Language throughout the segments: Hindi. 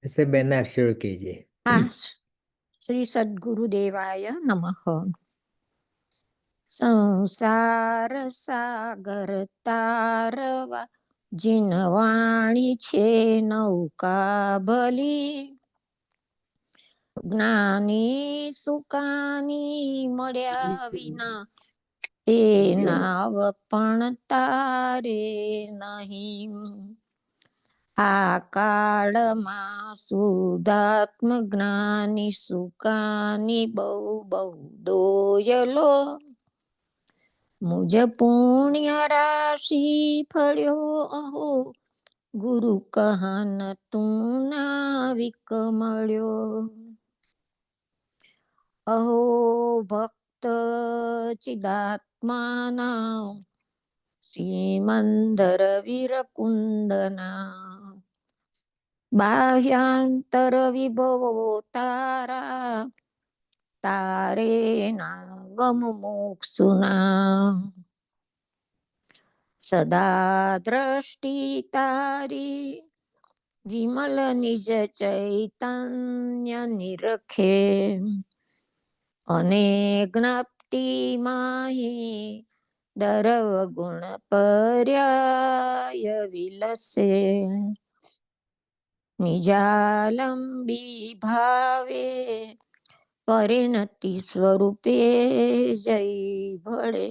इससे बेन आप शुरू कीजिए। हाँ, श्री सद्गुरुदेवाय नमः। સંસાર સાગર તારવા જીનવાણી છે નૌકા ભલી, જ્ઞાની સુકાની મળ્યા વિના તે નાવ પણ તારે નહીં. આ કાળમાં શુદ્ધાત્મ જ્ઞાની સુકાની બહુ બહુ દોયલો, મુજ પુણ્ય રાશિ ફળ્યો અહો, ગુરુ કહાન તું નાવિક મળ્યો. અહો ભક્ત ચિદાત્માના શ્રીમંદર વીરકુંદના, બાહ્યાંતર વિભવો તારા, તારે નાગમ મોક્ષુના. સદા દ્રષ્ટિ તારી વિમલ નિજ ચૈતન્ય નિરખે, અને જ્ઞાપ્તિ માહી દરવ ગુણ પર્યાય વિલસે. નિજાલંબી ભાવે પરિણતિ સ્વરૂપે જય ભળે,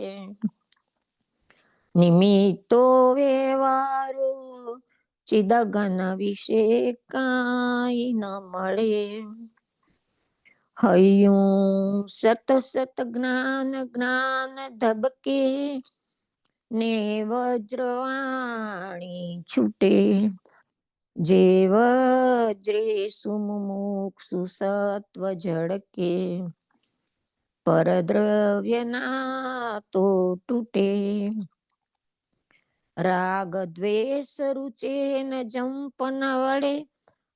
નિમિત્તો વ્યવહારો ચિદગન વિશે કાંઈ ન મળે. હૈયું સત સત જ્ઞાન જ્ઞાન ધબકે, ને વજ્રવાણી છૂટે, જે વજ્રે સુમુક્ષુ સત્વ ઝળકે, પરદ્રવ્યના તો તૂટે. રાગ દ્વેષ રૂચે ન જંપન વડે,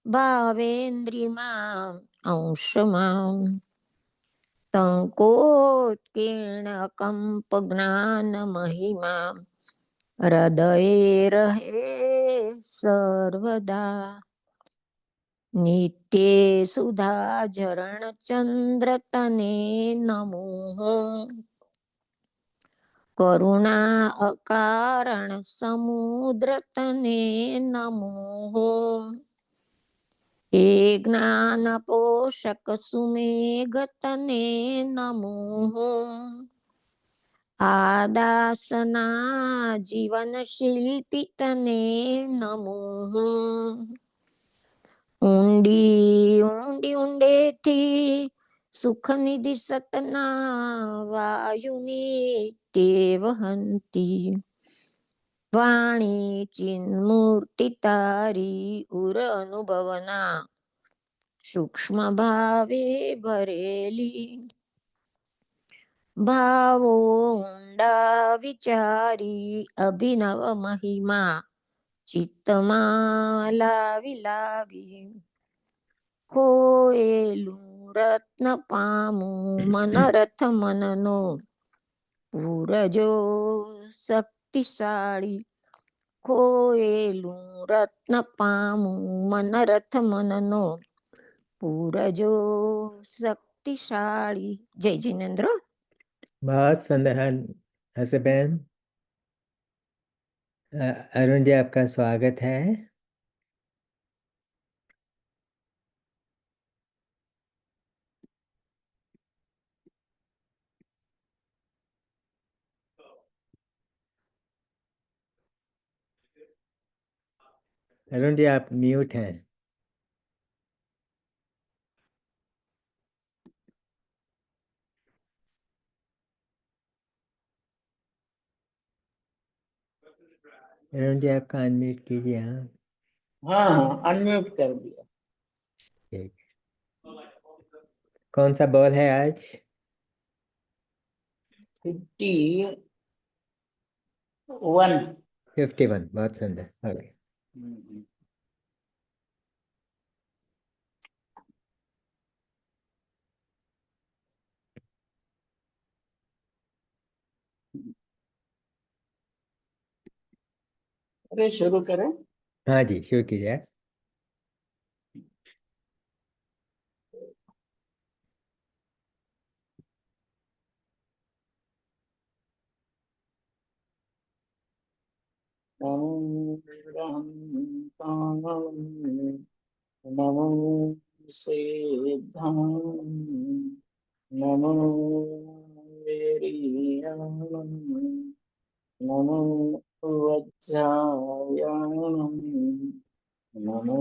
ભાવેન્દ્રિમાં અંશમાં, તંકોત્કીર્ણ કંપ જ્ઞાન મહિમા, હૃદયે રહે સર્વદા. નિત્ય સુધા ઝરણ ચંદ્ર તને નમો, કરુણા અકારણ સમુદ્ર તને નમો. હે જ્ઞાન પોષક સુમેઘ તને નમો, આદાસના જીવન શિલ્પી તને નમો. ઊંડી ઊંડી ઊંડેથી સુખ નિધિ સતના વાયુની તે વહંતી, વાણી ચિન્મૂર્તિ તારી ઉર અનુભવના સૂક્ષ્મ ભાવે ભરેલી. ભાવો ઊંડા વિચારી અભિનવ મહિમા ચિત્તમાં લાવી લાવી, ખોયેલું રત્ન પામું મનરથ મનનો, પૂરજો શક્તિશાળી. ખોયેલું રત્ન પામું મનરથ મનનો, પૂરજો શક્તિશાળી. જય જિનેન્દ્ર. बहुत सुंदर हसबैन। अरुण जी आपका स्वागत है। अरुण जी आप म्यूट हैं। अरुण जी आपका अनम्यूट कीजिए। हाँ हाँ अनम्यूट कर दिया। ठीक। कौन सा बॉल है आज? 51। 51। बहुत सुंदर। ओके। अरे शुरू करें। हाँ जी शुरू कीजिए। नमो सिद्धां नमो वीर्याणं नमो वज्रायाणं नमो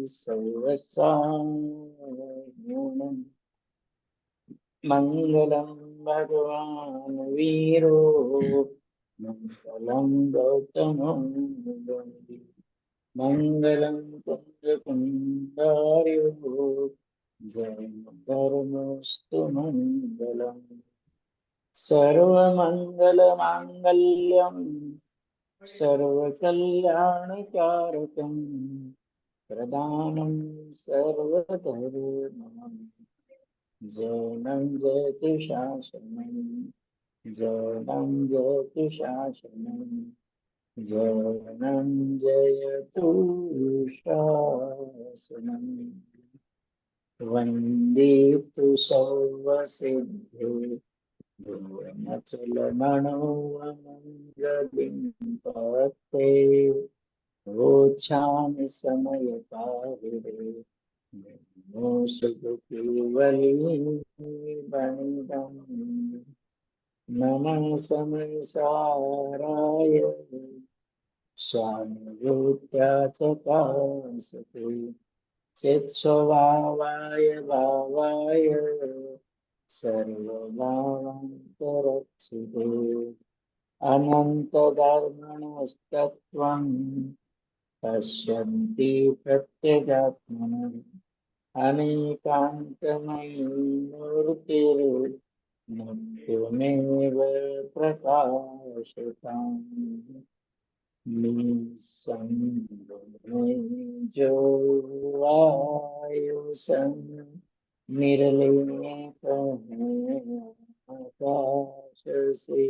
सर्वसायनं मंगलम भगवान वीरो मंगलम गौतम मंगलम कुंदकुंडार्यो जय धर्मस्तु मंगलम सर्वमंगल मांगल्यम सर्वकल्याणकारकम प्रदानं सर्वधर्माणां जयनं जयतु शासनं जयनं जयतु शासनं जयनं जयतु शासनं वन्दे तु सर्वसिद्धे भुवनचलमणोऽमङ्गलिं पते रोच्छामि समयपाविरे मोसुकेवलीवनिदम् नमः समयसाराय स्वामिभूत्याचकासते चित्स्वभावाय भावाय सर्वभावान्तरक्षिते अनन्तधर्मणस्तत्त्वं पश्यन्ति प्रत्यगात्मनः अनेकान्तमयी मूर्तिर्नित्यमेव प्रकाशताम् निस्संगो वायुसं निर्लेपः आकाशसे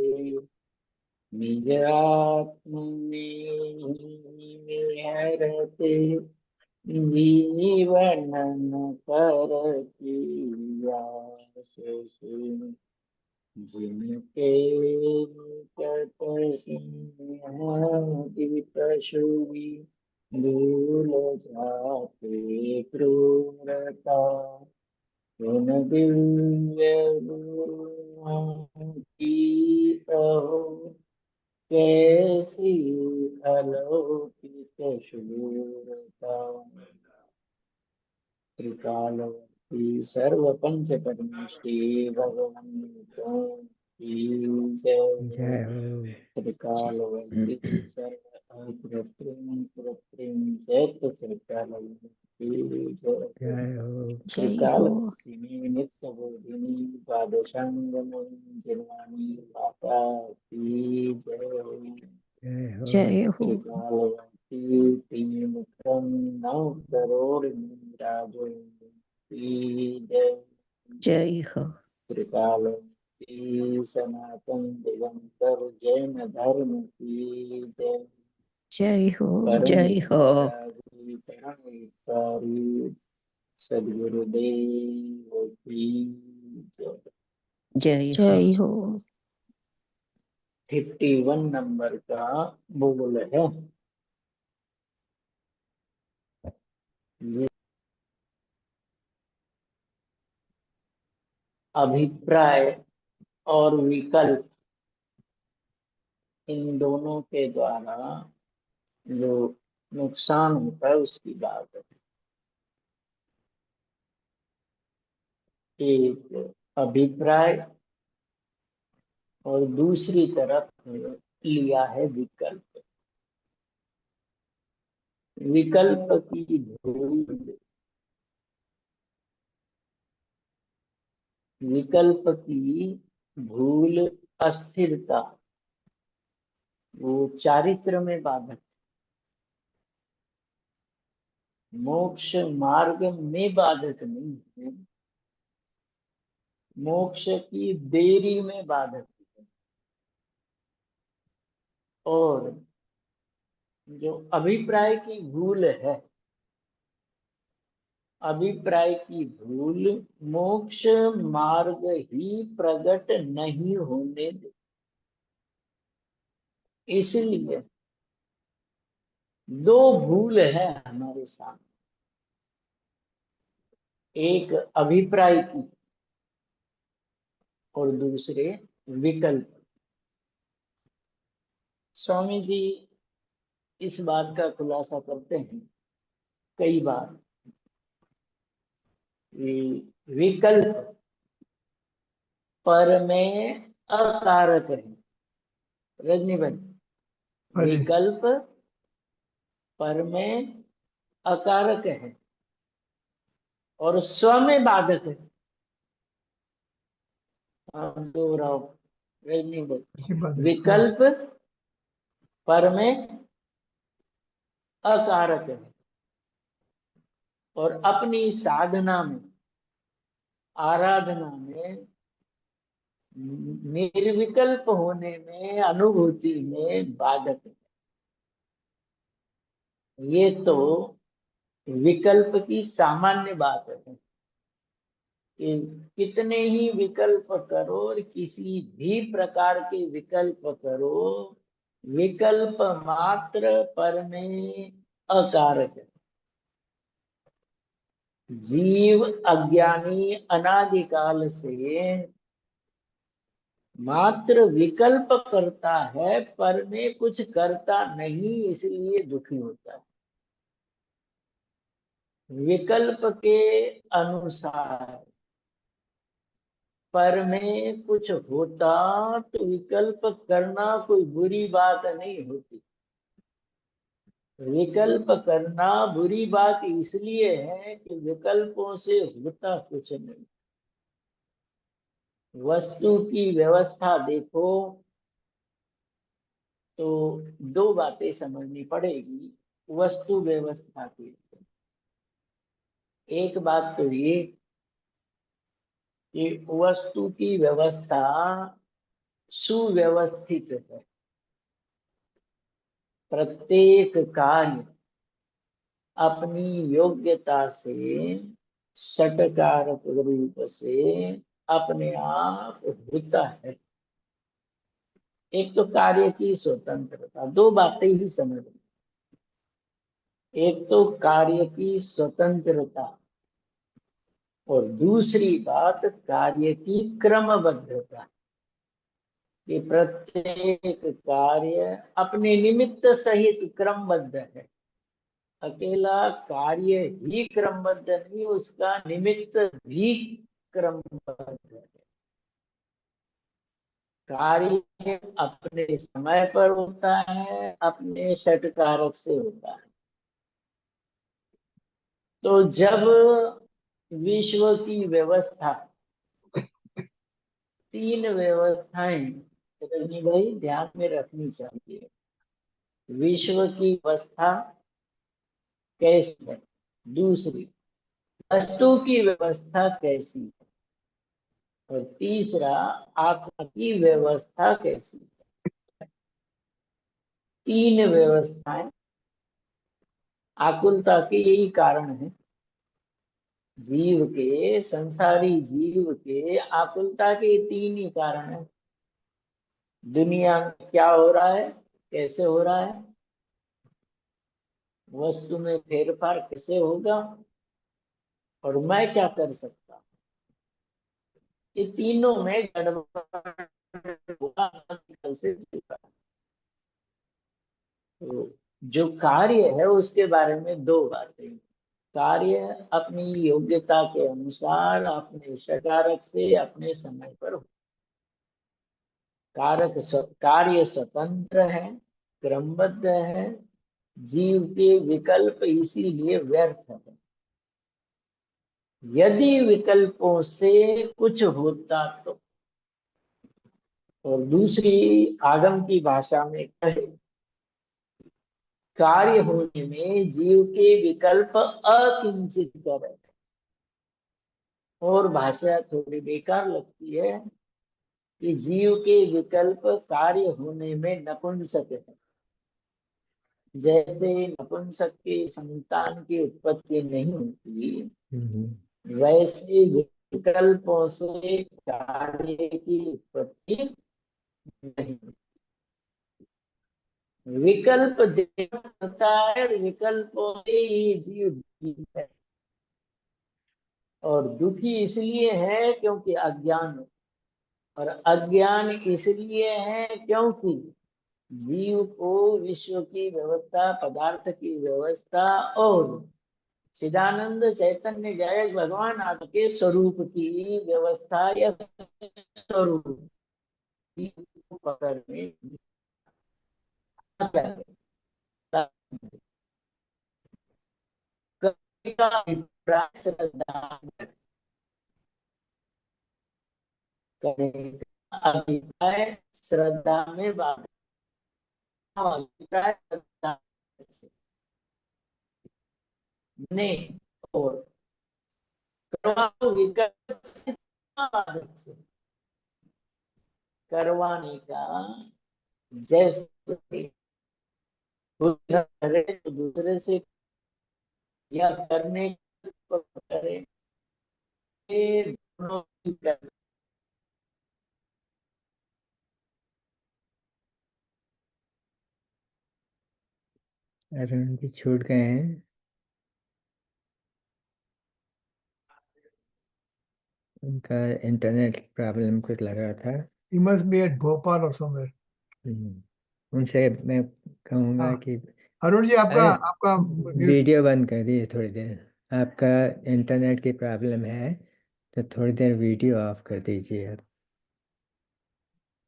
निज आत्मनि निहरते जीवनं परकीयाससे जिनके निकट पशुवी भूल जाते क्रूरता उन दिव्य गुरुओं की अहो कैसी अलौकिक शूरता त्रिकालवती सर्व पंच परमेश्वरी भगवन्तों की जय जय हो। त्रिकालवती सर्व पुरत्रिं जयत त्रिकालवती जय जय हो। जय हो त्रिकालवती नित्य बोधिनी द्वादशांगमयी जिन्वाणी माता की जय जय हो। जय हो त्रिकालवती तीमुखम नव करोड़ राजो की जय जय हो त्रिकालवती सनातन दिगंतर जैन धर्म की जय जय हो परम जय हो त्यागी परम हितकारी सद्गुरुदेव की जय जय जय हो 51 नंबर का बोल है। अभिप्राय और विकल्प इन दोनों के द्वारा जो नुकसान होता है उसकी बात है। एक अभिप्राय और दूसरी तरफ लिया है विकल्प। विकल्प की भूल, विकल्प की भूल अस्थिरता वो चारित्र में बाधक, मोक्ष मार्ग में बाधक नहीं है, मोक्ष की देरी में बाधक है। और जो अभिप्राय की भूल है, अभिप्राय की भूल मोक्ष मार्ग ही प्रकट नहीं होने दे। इसलिए दो भूल है हमारे सामने, एक अभिप्राय की और दूसरे विकल्प। स्वामी जी इस बात का खुलासा करते हैं कई बार कि विकल्प पर में अकारक है। रजनी भाई, अरे विकल्प पर में अकारक है और स्व में बाधक है। दोहराओ रजनी भाई, अच्छी बात है। हाँ, विकल्प पर में अकारक है और अपनी साधना में, आराधना में, निर्विकल्प होने में, अनुभूति में बाधक है। ये तो विकल्प की सामान्य बात है कि कितने ही विकल्प करो और किसी भी प्रकार के विकल्प करो, विकल्प मात्र पर में अकारक है। जीव अज्ञानी अनादिकाल से मात्र विकल्प करता है, पर में कुछ करता नहीं, इसलिए दुखी होता है। विकल्प के अनुसार पर में कुछ होता तो विकल्प करना कोई बुरी बात नहीं होती। विकल्प करना बुरी बात इसलिए है कि विकल्पों से होता कुछ नहीं। वस्तु की व्यवस्था देखो तो दो बातें समझनी पड़ेगी वस्तु व्यवस्था की। एक बात तो ये कि वस्तु की व्यवस्था सुव्यवस्थित है। प्रत्येक कार्य अपनी योग्यता से षटकारक रूप से अपने आप होता है। एक तो कार्य की स्वतंत्रता, दो बातें ही समझ। एक तो कार्य की स्वतंत्रता और दूसरी बात कार्य की क्रमबद्धता। कि प्रत्येक कार्य अपने निमित्त सहित क्रमबद्ध है। अकेला कार्य ही क्रमबद्ध नहीं, उसका निमित्त भी क्रमबद्ध है। कार्य अपने समय पर होता है, अपने षटकारक से होता है। तो जब विश्व की व्यवस्था, तीन व्यवस्थाएं रजनी भाई ध्यान में रखनी चाहिए। विश्व की व्यवस्था कैसी है, दूसरी वस्तु की व्यवस्था कैसी है, और तीसरा आत्मा की व्यवस्था कैसी है। तीन व्यवस्थाएं। आकुलता के यही कारण है, जीव के, संसारी जीव के आकुलता के तीन ही कारण है। दुनिया में क्या हो रहा है, कैसे हो रहा है, वस्तु में फेरफार कैसे होगा, और मैं क्या कर सकता हूँ। ये तीनों में गड़बड़ हुआ से चलता है। तो जो कार्य है उसके बारे में दो बातें। कार्य अपनी योग्यता के अनुसार अपने षटकारक से अपने समय पर हो। कार्य स्वतंत्र है, क्रमबद्ध है। जीव के विकल्प इसीलिए व्यर्थ है। यदि विकल्पों से कुछ होता तो, और दूसरी आगम की भाषा में कहे, कार्य होने में जीव के विकल्प अकिंचित कर। और भाषा थोड़ी बेकार लगती है कि जीव के विकल्प कार्य होने में नपुंसक है। जैसे नपुंसक के संतान की उत्पत्ति नहीं होती, वैसे विकल्पों से कार्य की उत्पत्ति नहीं। विकल्प देना पड़ता है, विकल्पों से ही जीव जीवित है। और दुखी इसलिए है क्योंकि अज्ञान है, और अज्ञान इसलिए है क्योंकि जीव को विश्व की व्यवस्था, पदार्थ की व्यवस्था और चिदानंद चैतन्य जय भगवान आपके स्वरूप की व्यवस्था या स्वरूप की पकड़ में कभी का अभिप्राय श्रद्धा, कभी का अभिप्राय श्रद्धा में बात, अभिप्राय श्रद्धा नहीं, और करवाओ विकल्प से, आदत से करवाने का, जैसे खुद करे तो दूसरे से, या करने को करे, ये दोनों ही कर- अरुण जी छूट गए हैं। उनका इंटरनेट प्रॉब्लम कुछ लग रहा था। He must be at Bhopal or somewhere. उनसे मैं कहूँगा हाँ, कि अरुण जी आपका अरे आपका म्यूट। वीडियो बंद कर दीजिए थोड़ी देर। आपका इंटरनेट की प्रॉब्लम है तो थोड़ी देर वीडियो ऑफ कर दीजिए आप।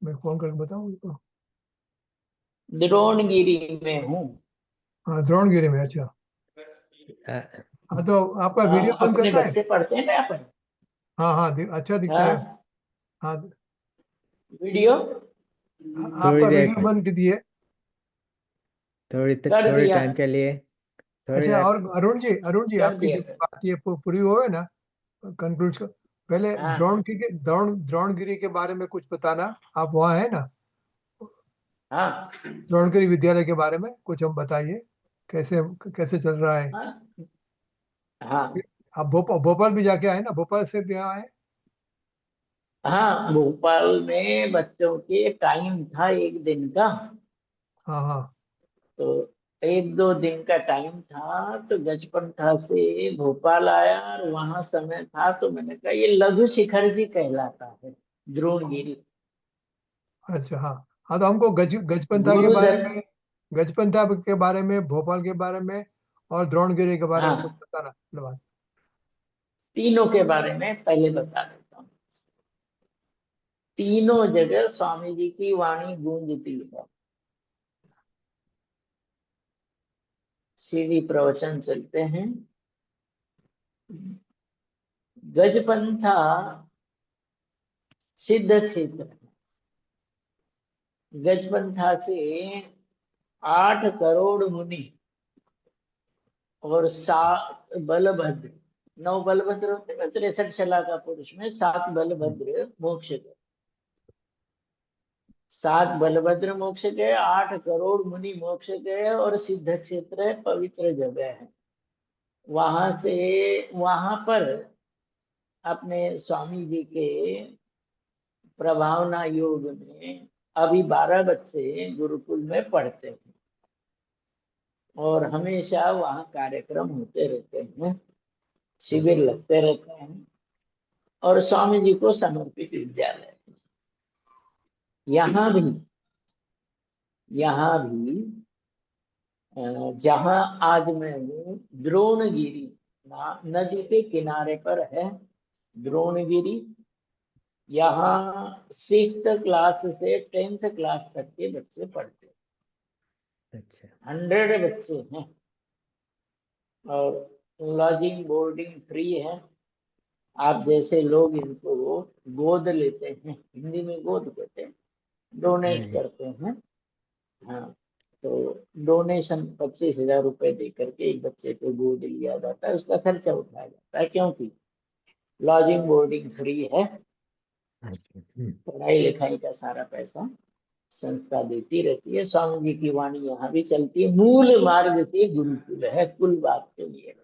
मैं फोन करके बताऊँ उनको। द्रोणगिरी में हूँ। हाँ, द्रोणगिरी में, अच्छा। आ, हाँ, तो आपका वीडियो बंद अपने करना है। बच्चे पढ़ते हैं ना अपन। हाँ हाँ, अच्छा दिखता है। हाँ, हाँ, वीडियो थोड़ी आपका देर वीडियो बंद कीजिए। कर थोड़ी दिया, टाइम के लिए थोड़ी अच्छा, देर। और अरुण जी कर आपकी दिया, जो कर बात ये पूरी हो है ना, कंक्लूड को पहले हाँ द्रोणगिरी के बारे में कुछ बताना। आप वहाँ है ना? हाँ द्रोणगिरी विद्यालय के बारे में कुछ हम बताइए, कैसे कैसे चल रहा है। हाँ हाँ आप भोपाल भी जाके आए ना? भोपाल से भी आए? हाँ। भोपाल में बच्चों के टाइम था एक दिन का, हाँ हाँ। तो एक दो दिन का टाइम था, तो गजपंथा से भोपाल आया और वहां समय था, तो मैंने कहा ये लघु शिखर जी कहलाता है द्रोणगिरी। अच्छा, हाँ हाँ, तो हमको गजपंथा के बारे गुरुदत्त, में, गजपंथा के बारे में, भोपाल के बारे में और द्रोणगिरी के बारे में कुछ हाँ, बताना धन्यवाद। तीनों के बारे में पहले बता देता हूँ। तीनों जगह स्वामी जी की वाणी गूंजती है, सीधी प्रवचन चलते हैं। गजपंथा सिद्ध क्षेत्र है। गजपंथा से 8 करोड़ मुनि और 7 बलभद्र, 9 बलभद्र होते हैं 63 का पुरुष में, 7 बलभद्र मोक्ष गए। 7 बलभद्र मोक्ष गए, 8 करोड़ मुनि मोक्ष गए, और सिद्ध क्षेत्र है, पवित्र जगह है। वहां से, वहां पर अपने स्वामी जी के प्रभावना योग में अभी 12 बच्चे गुरुकुल में पढ़ते हैं, और हमेशा वहाँ कार्यक्रम होते रहते हैं, शिविर लगते रहते हैं, और स्वामी जी को समर्पित विद्यालय। यहाँ भी जहाँ आज मैं हूँ, द्रोणगिरी नदी के किनारे पर है द्रोणगिरी। यहाँ 6th क्लास से 10th क्लास तक के बच्चे पढ़ते हैं। अच्छा 100 बच्चे हैं, और लॉजिंग बोर्डिंग फ्री है। आप जैसे लोग इनको गोद लेते हैं, हिंदी में गोद कहते हैं, हाँ डोनेट जी। करते हैं। हाँ, तो डोनेशन 25,000 रुपए दे करके एक बच्चे को गोद लिया जाता है, उसका खर्चा उठाया जाता है, क्योंकि लॉजिंग बोर्डिंग फ्री है। अच्छा पढ़ाई लिखाई का सारा पैसा संस्था देती रहती है। स्वामी जी की वाणी यहाँ भी चलती है। मूल मार्ग के गुरुकुल है कुल बात के लिए।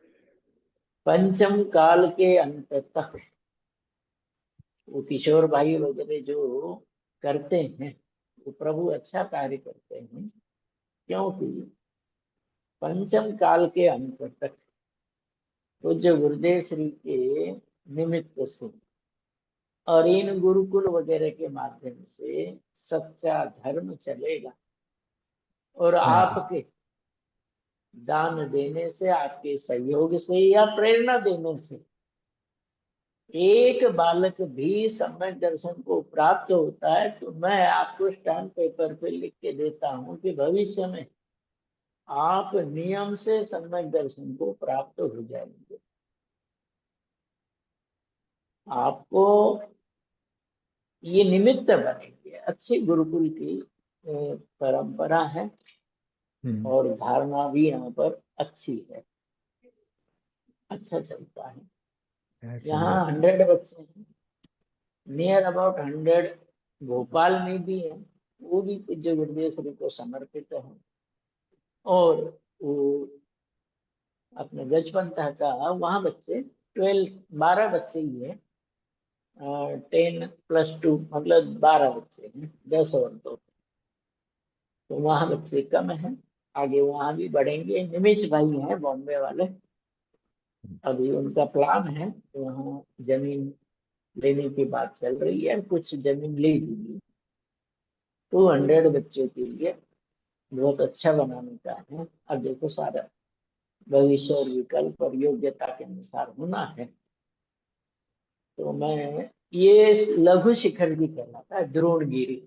पंचम काल के अंत तक वो किशोर भाई वगैरह जो करते हैं, वो प्रभु अच्छा कार्य करते हैं। क्योंकि पंचम काल के अंत तक पूज्य गुरुदेव श्री के निमित्त से और इन गुरुकुल वगैरह के माध्यम से सच्चा धर्म चलेगा। और आपके दान देने से, आपके सहयोग से या प्रेरणा देने से एक बालक भी सम्यक दर्शन को प्राप्त होता है, तो मैं आपको स्टैम्प पेपर पे लिख के देता हूँ कि भविष्य में आप नियम से सम्यक दर्शन को प्राप्त हो जाएंगे। आपको ये निमित्त बनेंगे। अच्छी गुरुकुल की परंपरा है और धारणा भी यहाँ पर अच्छी है, अच्छा चलता है। यहाँ 100 बच्चे हैं, नियर अबाउट 100 भोपाल में भी है, वो भी पूज्य गुरुदेव श्री को समर्पित है। और वो अपने गजपंथा का वहाँ बच्चे 12 बच्चे ही है, 10+2 मतलब 12 बच्चे हैं, 10 और 2, तो वहाँ बच्चे कम है। आगे वहाँ भी बढ़ेंगे। निमिष भाई हैं बॉम्बे वाले, अभी उनका प्लान है वहाँ जमीन लेने की बात चल रही है, कुछ जमीन ले ली 200 बच्चों के लिए, बहुत अच्छा बनाने का है। अब देखो सारा भविष्य और विकल्प और योग्यता के अनुसार होना है। तो मैं ये लघु शिखर भी कहलाता है, द्रोणगिरी,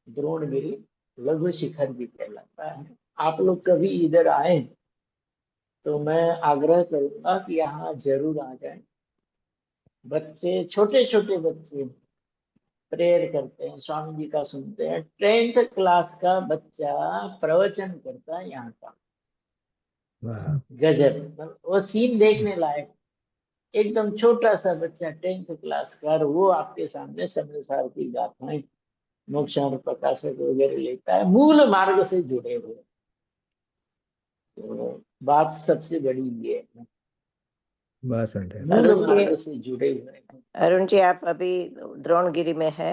द्रोणगिरी लघु शिखर भी कहलाता है। आप लोग कभी इधर आए तो मैं आग्रह करूंगा कि यहाँ जरूर आ जाएं। बच्चे, छोटे छोटे बच्चे प्रेयर करते हैं, स्वामी जी का सुनते हैं। 10th क्लास का बच्चा प्रवचन करता है यहाँ का, गजब। वो सीन देखने लायक। एकदम छोटा सा बच्चा 10th क्लास का, और वो आपके सामने समय की गाथाएं, मोक्षार्थ प्रकाशक वगैरह लेता है, मूल मार्ग से जुड़े हुए। तो बात सबसे बड़ी ये है, मूल मार्ग से जुड़े हुए हैं। अरुण जी, आप अभी द्रोणगिरी में है?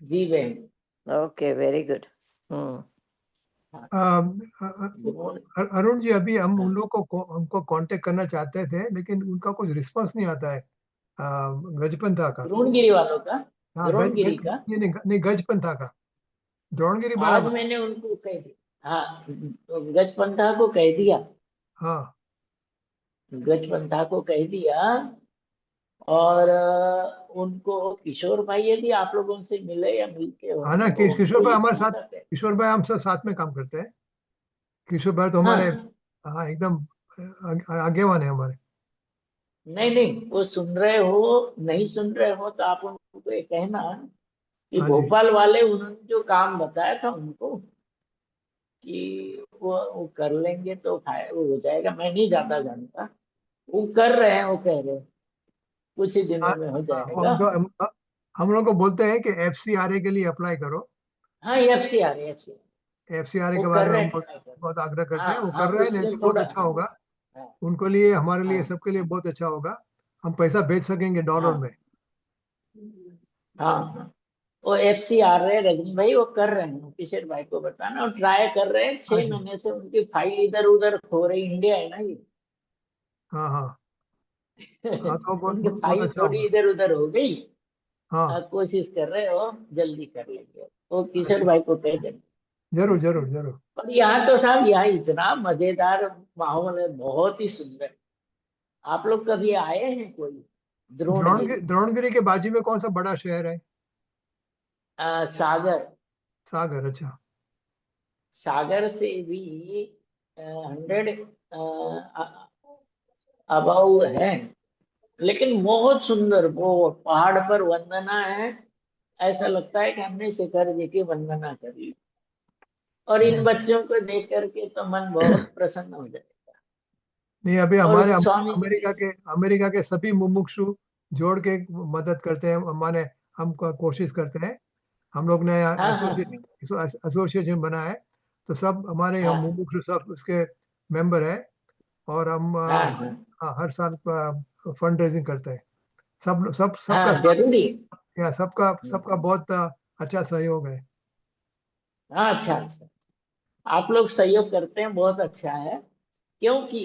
जी बहन। Okay, very good. Arun ji, अभी हम उन लोग को हमको कांटेक्ट करना चाहते थे, लेकिन उनका कुछ रिस्पांस नहीं आता है गजपंथा का। द्रोणगिरी वालों का? हाँ, द्रोणगिरी का नहीं गजपंथा का। द्रोणगिरी बड़ा आज मैंने उनको कह दिया। हाँ, गजपंथा को कह दिया। हाँ, गजपंथा को कह दिया। और उनको किशोर भाई, यदि आप लोगों से मिले या मिलते हो हाँ ना, तो किशोर उनको भाई ये हमारे साथ, पूछा करें। किशोर भाई हम सब साथ में काम करते हैं। किशोर भाई तो हमारे, हाँ, हाँ, एकदम आगेवान है हमारे। नहीं नहीं, वो सुन रहे हो, नहीं सुन रहे हो तो आप उनको ये कहना कि हाँ जी, भोपाल वाले उन्होंने जो काम बताया था उनको कि वो कर लेंगे तो वो हो जाएगा। मैं नहीं ज्यादा जानता, वो कर रहे हैं, वो कह रहे हैं कुछ ही हाँ, दिनों में हो हाँ, जाएगा। हम लोग को बोलते हैं कि FCRA के लिए अप्लाई करो। हाँ, FCRA, FCRA वो के बारे कर में रहे हम हैं, बहुत try कर रहे हैं। बहुत आग्रह करते हाँ हैं। वो हाँ, कर रहे हैं नहीं उसमें तो बहुत थोड़ा, अच्छा होगा। हाँ उनको लिए, हमारे लिए, हाँ सबके लिए बहुत अच्छा होगा। हम पैसा भेज सकेंगे डॉलर में। हाँ हाँ हाँ, वो FCRA रजनी भाई वो कर रहे हैं, किशोर भाई को बताना, और ट्राई कर रहे हैं। हाँ 6 जी, महीने से उनकी फाइल इधर उधर खो रही। इंडिया है ना ये। हाँ हाँ हाँ, तो बहुत उनकी बहुत फाइल अच्छा थोड़ी होगा। इधर उधर हो गई। हाँ, कोशिश कर रहे हो, जल्दी कर लेंगे। वो किशोर अच्छा, भाई को कह देना। जरूर जरूर जरूर। और यहाँ तो साहब, यहाँ इतना मजेदार माहौल है, बहुत ही सुंदर। आप लोग कभी आए हैं कोई द्रोणगिरी? द्रोणगिरी के बाजू में कौन सा बड़ा शहर है? सागर। सागर, अच्छा। सागर से भी 100 अबाउ है, लेकिन बहुत सुंदर। वो पहाड़ पर वंदना है, ऐसा लगता है कि हमने शिखर जी की वंदना कर ली। और इन अच्छा। बच्चों को देख करके तो मन बहुत प्रसन्न हो जाए। नहीं, अभी और हमारे स्वामी जी के, अमेरिका के सभी मुमुक्षु जोड़ के मदद करते हैं। हमारे, हम कोशिश करते हैं। हम लोग ने हाँ हाँ एसोसिएशन बना है, तो सब हमारे हाँ मुमुक्षु सब उसके मेंबर है। और हम हाँ हाँ हर साल फंड रेजिंग करते हैं। सब सब सबका हाँ, साथ, जरूरी। या सबका सबका बहुत अच्छा सहयोग है। हाँ, अच्छा अच्छा, आप लोग सहयोग करते हैं, बहुत अच्छा है। क्योंकि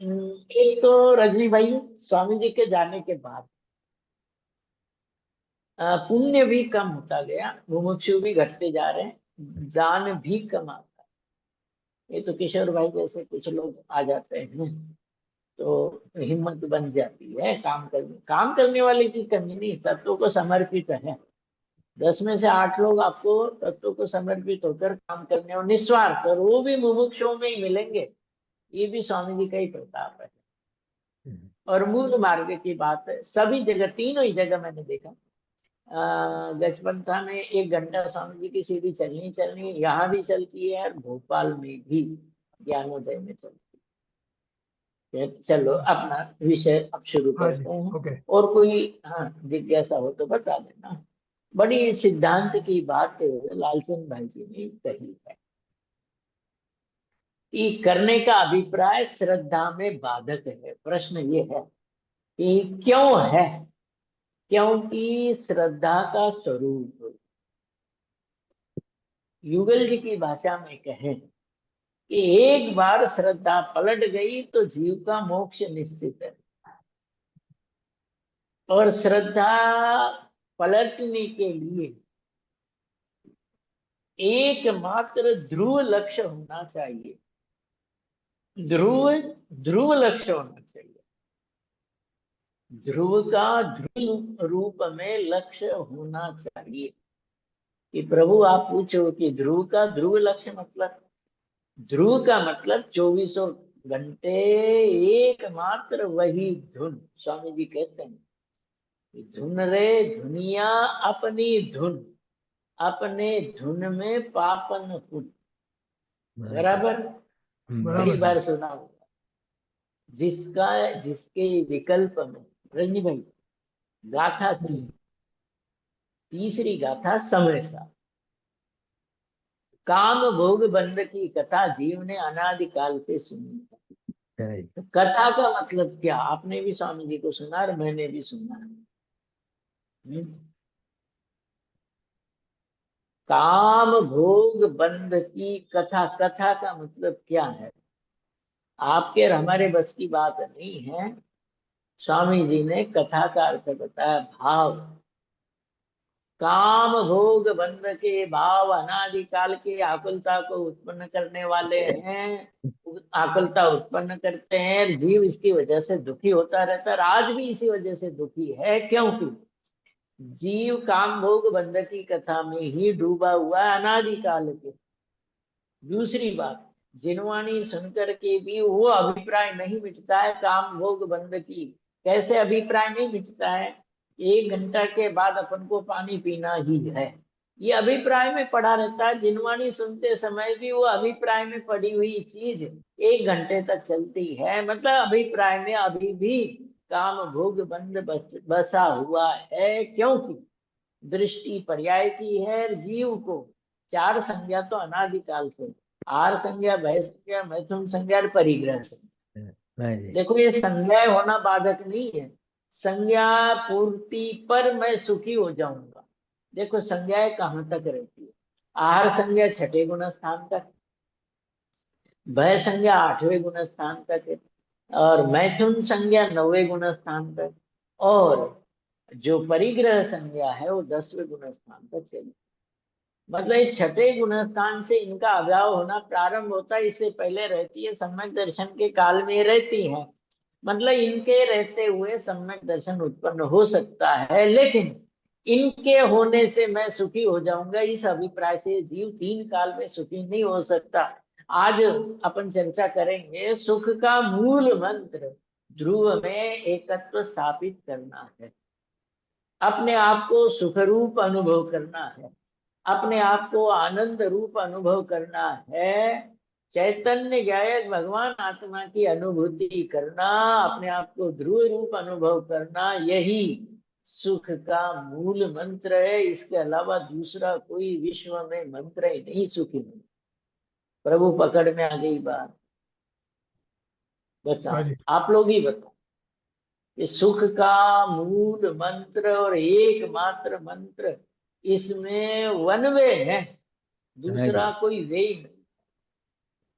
एक तो रजनी भाई, स्वामी जी के जाने के बाद पुण्य भी कम होता गया, मुमुक्षु भी घटते जा रहे हैं, दान भी कम आता है। ये तो किशोर भाई जैसे कुछ लोग आ जाते हैं तो हिम्मत बन जाती है काम करने वाले की कमी नहीं, तत्वों को समर्पित है। 10 में से 8 लोग आपको तत्वों को समर्पित होकर काम करने और निस्वार्थ, और वो भी मुमुक्षुओं में ही मिलेंगे। ये भी स्वामी जी का ही प्रताप है। और मूल मार्ग की बात है, सभी जगह, तीनों ही जगह मैंने देखा। गजपंथा में 1 घंटा स्वामी जी की सीढ़ी चलनी चलनी, यहाँ भी चलती है और भोपाल में भी ज्ञानोदय में चलती है। चलो अपना विषय अब शुरू हाँ जी, करते हैं। ओके। और कोई हाँ जिज्ञासा हो तो बता देना। बड़ी सिद्धांत की बात लालचंद भाई जी ने कही है कि करने का अभिप्राय श्रद्धा में बाधक है। प्रश्न ये है कि क्यों है? क्योंकि श्रद्धा का स्वरूप, युगल जी की भाषा में कहें कि एक बार श्रद्धा पलट गई तो जीव का मोक्ष निश्चित है। और श्रद्धा पलटने के लिए एकमात्र ध्रुव लक्ष्य होना चाहिए। ध्रुव ध्रुव लक्ष्य होना चाहिए। ध्रुव का ध्रुव रूप में लक्ष्य होना चाहिए। कि प्रभु आप पूछो कि ध्रुव का ध्रुव लक्ष्य मतलब, ध्रुव का मतलब 24 घंटे एकमात्र वही धुन। स्वामी जी कहते हैं कि धुन रे धुनिया अपनी धुन, अपने धुन में पापन पुन। बराबर, कई बराबर। बार सुना होगा। जिसके विकल्प में, रजनी भाई, गाथा थी, तीसरी गाथा समय सा। काम भोग बंध की कथा जीव ने अनादिकाल से सुनी। तो कथा का मतलब क्या? आपने भी स्वामी जी को सुना और मैंने भी सुना है। काम भोग बंध की कथा, कथा का मतलब क्या है? आपके और हमारे बस की बात नहीं है। स्वामी जी ने कथा का अर्थ बताया भाव। काम भोग बंध के भाव अनादिकाल की आकुलता को उत्पन्न करने वाले हैं। आकुलता उत्पन्न करते हैं, जीव इसकी वजह से दुखी होता रहता है। आज भी इसी वजह से दुखी है, क्योंकि जीव काम भोग बंध की कथा में ही डूबा हुआ है अनादिकाल के। दूसरी बात, जिनवाणी सुनकर के भी वो अभिप्राय नहीं मिटता है काम भोग बंध की। कैसे अभिप्राय नहीं मिटता है? 1 घंटा के बाद अपन को पानी पीना ही है, ये अभिप्राय में पड़ा रहता है। जिनवाणी सुनते समय भी वो अभिप्राय में पड़ी हुई चीज 1 घंटे तक चलती है। मतलब अभिप्राय में अभी भी काम भोग बंध बसा हुआ है, क्योंकि दृष्टि पर्याय की है। जीव को 4 संज्ञा तो अनादिकाल से, आर संज्ञा, भय संज्ञा, मैथुन संज्ञा और परिग्रह संज्ञा। देखो ये संज्ञा होना बाधक नहीं है। संज्ञा पूर्ति पर मैं सुखी हो जाऊंगा। देखो संज्ञाएं कहाँ तक रहती है? आहार संज्ञा 6ठे गुण स्थान तक, भय संज्ञा 8वें गुण स्थान तक है, और मैथुन संज्ञा 9वें गुण स्थान तक, और जो परिग्रह संज्ञा है वो 10वें गुण स्थान तक चली। मतलब ये 6ठे गुण स्थान से इनका अभाव होना प्रारंभ होता है। इससे पहले रहती है, सम्यक दर्शन के काल में रहती है। मतलब इनके रहते हुए सम्यक दर्शन उत्पन्न हो सकता है, लेकिन इनके होने से मैं सुखी हो जाऊंगा, इस अभिप्राय से जीव 3 काल में सुखी नहीं हो सकता। आज अपन चर्चा करेंगे सुख का मूल मंत्र ध्रुव में एकत्व स्थापित करना है। अपने आप को सुख रूप अनुभव करना है, अपने आप को आनंद रूप अनुभव करना है, चैतन्य गायक भगवान आत्मा की अनुभूति करना, अपने आप को ध्रुव रूप अनुभव करना, यही सुख का मूल मंत्र है। इसके अलावा दूसरा कोई विश्व में मंत्र ही नहीं सुखी मंत्र। प्रभु पकड़ में आ गई बात? बताओ, आप लोग ही बताओ। इस सुख का मूल मंत्र और एकमात्र मंत्र, इसमें 1 वे है। दूसरा कोई वे ही नहीं।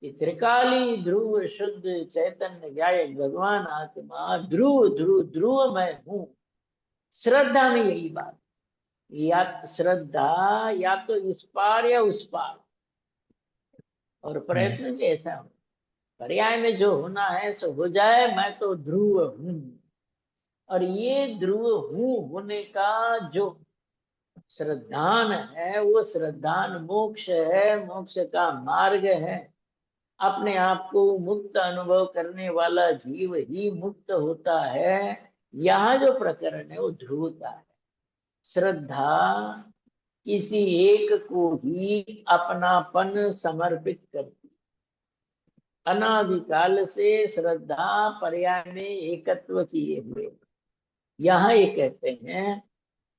कि त्रिकाली ध्रुव शुद्ध चैतन्य ज्ञायक भगवान आत्मा ध्रुव ध्रुव ध्रुव मैं हूँ। श्रद्धा में यही बात, या श्रद्धा या तो इस पार या उस पार, और प्रयत्न भी ऐसा हो, पर्याय में जो होना है सो हो जाए। मैं तो ध्रुव हूँ, और ये ध्रुव हूँ होने का जो श्रद्धान है, वो श्रद्धान मोक्ष है, मोक्ष का मार्ग है। अपने आप को मुक्त अनुभव करने वाला जीव ही मुक्त होता है। यहाँ जो प्रकरण है वो ध्रुव का है। श्रद्धा किसी एक को ही अपनापन समर्पित करती। अनादिकाल से श्रद्धा पर्याय में एकत्व किए हुए। यहाँ ये कहते हैं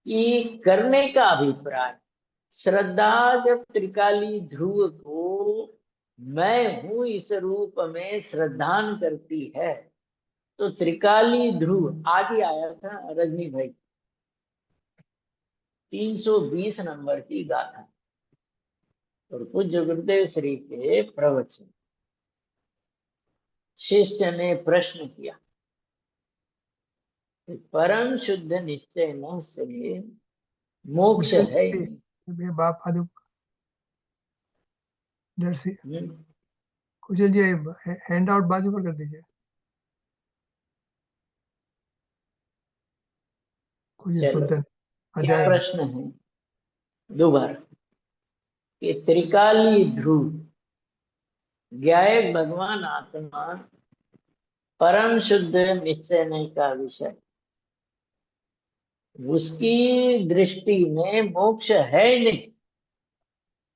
कि करने का अभिप्राय, श्रद्धा जब त्रिकाली ध्रुव को मैं हूं इस रूप में श्रद्धान करती है, तो त्रिकाली ध्रुव आज ही आया था रजनी भाई, 320 नंबर की गाथा और पूज्य गुरुदेव श्री के प्रवचन। शिष्य ने प्रश्न किया, परम शुद्ध निश्चय न से मोक्ष है नहीं। बाप आदि जर्सी हम्म, कुशल जी हैंड आउट बाजू पर कर दीजिए। कुछ चलो, सुनते क्या अध्याय प्रश्न है दोबारा? कि त्रिकाली ध्रुव ज्ञायक भगवान आत्मा परम शुद्ध निश्चय का विषय, उसकी दृष्टि में मोक्ष है नहीं।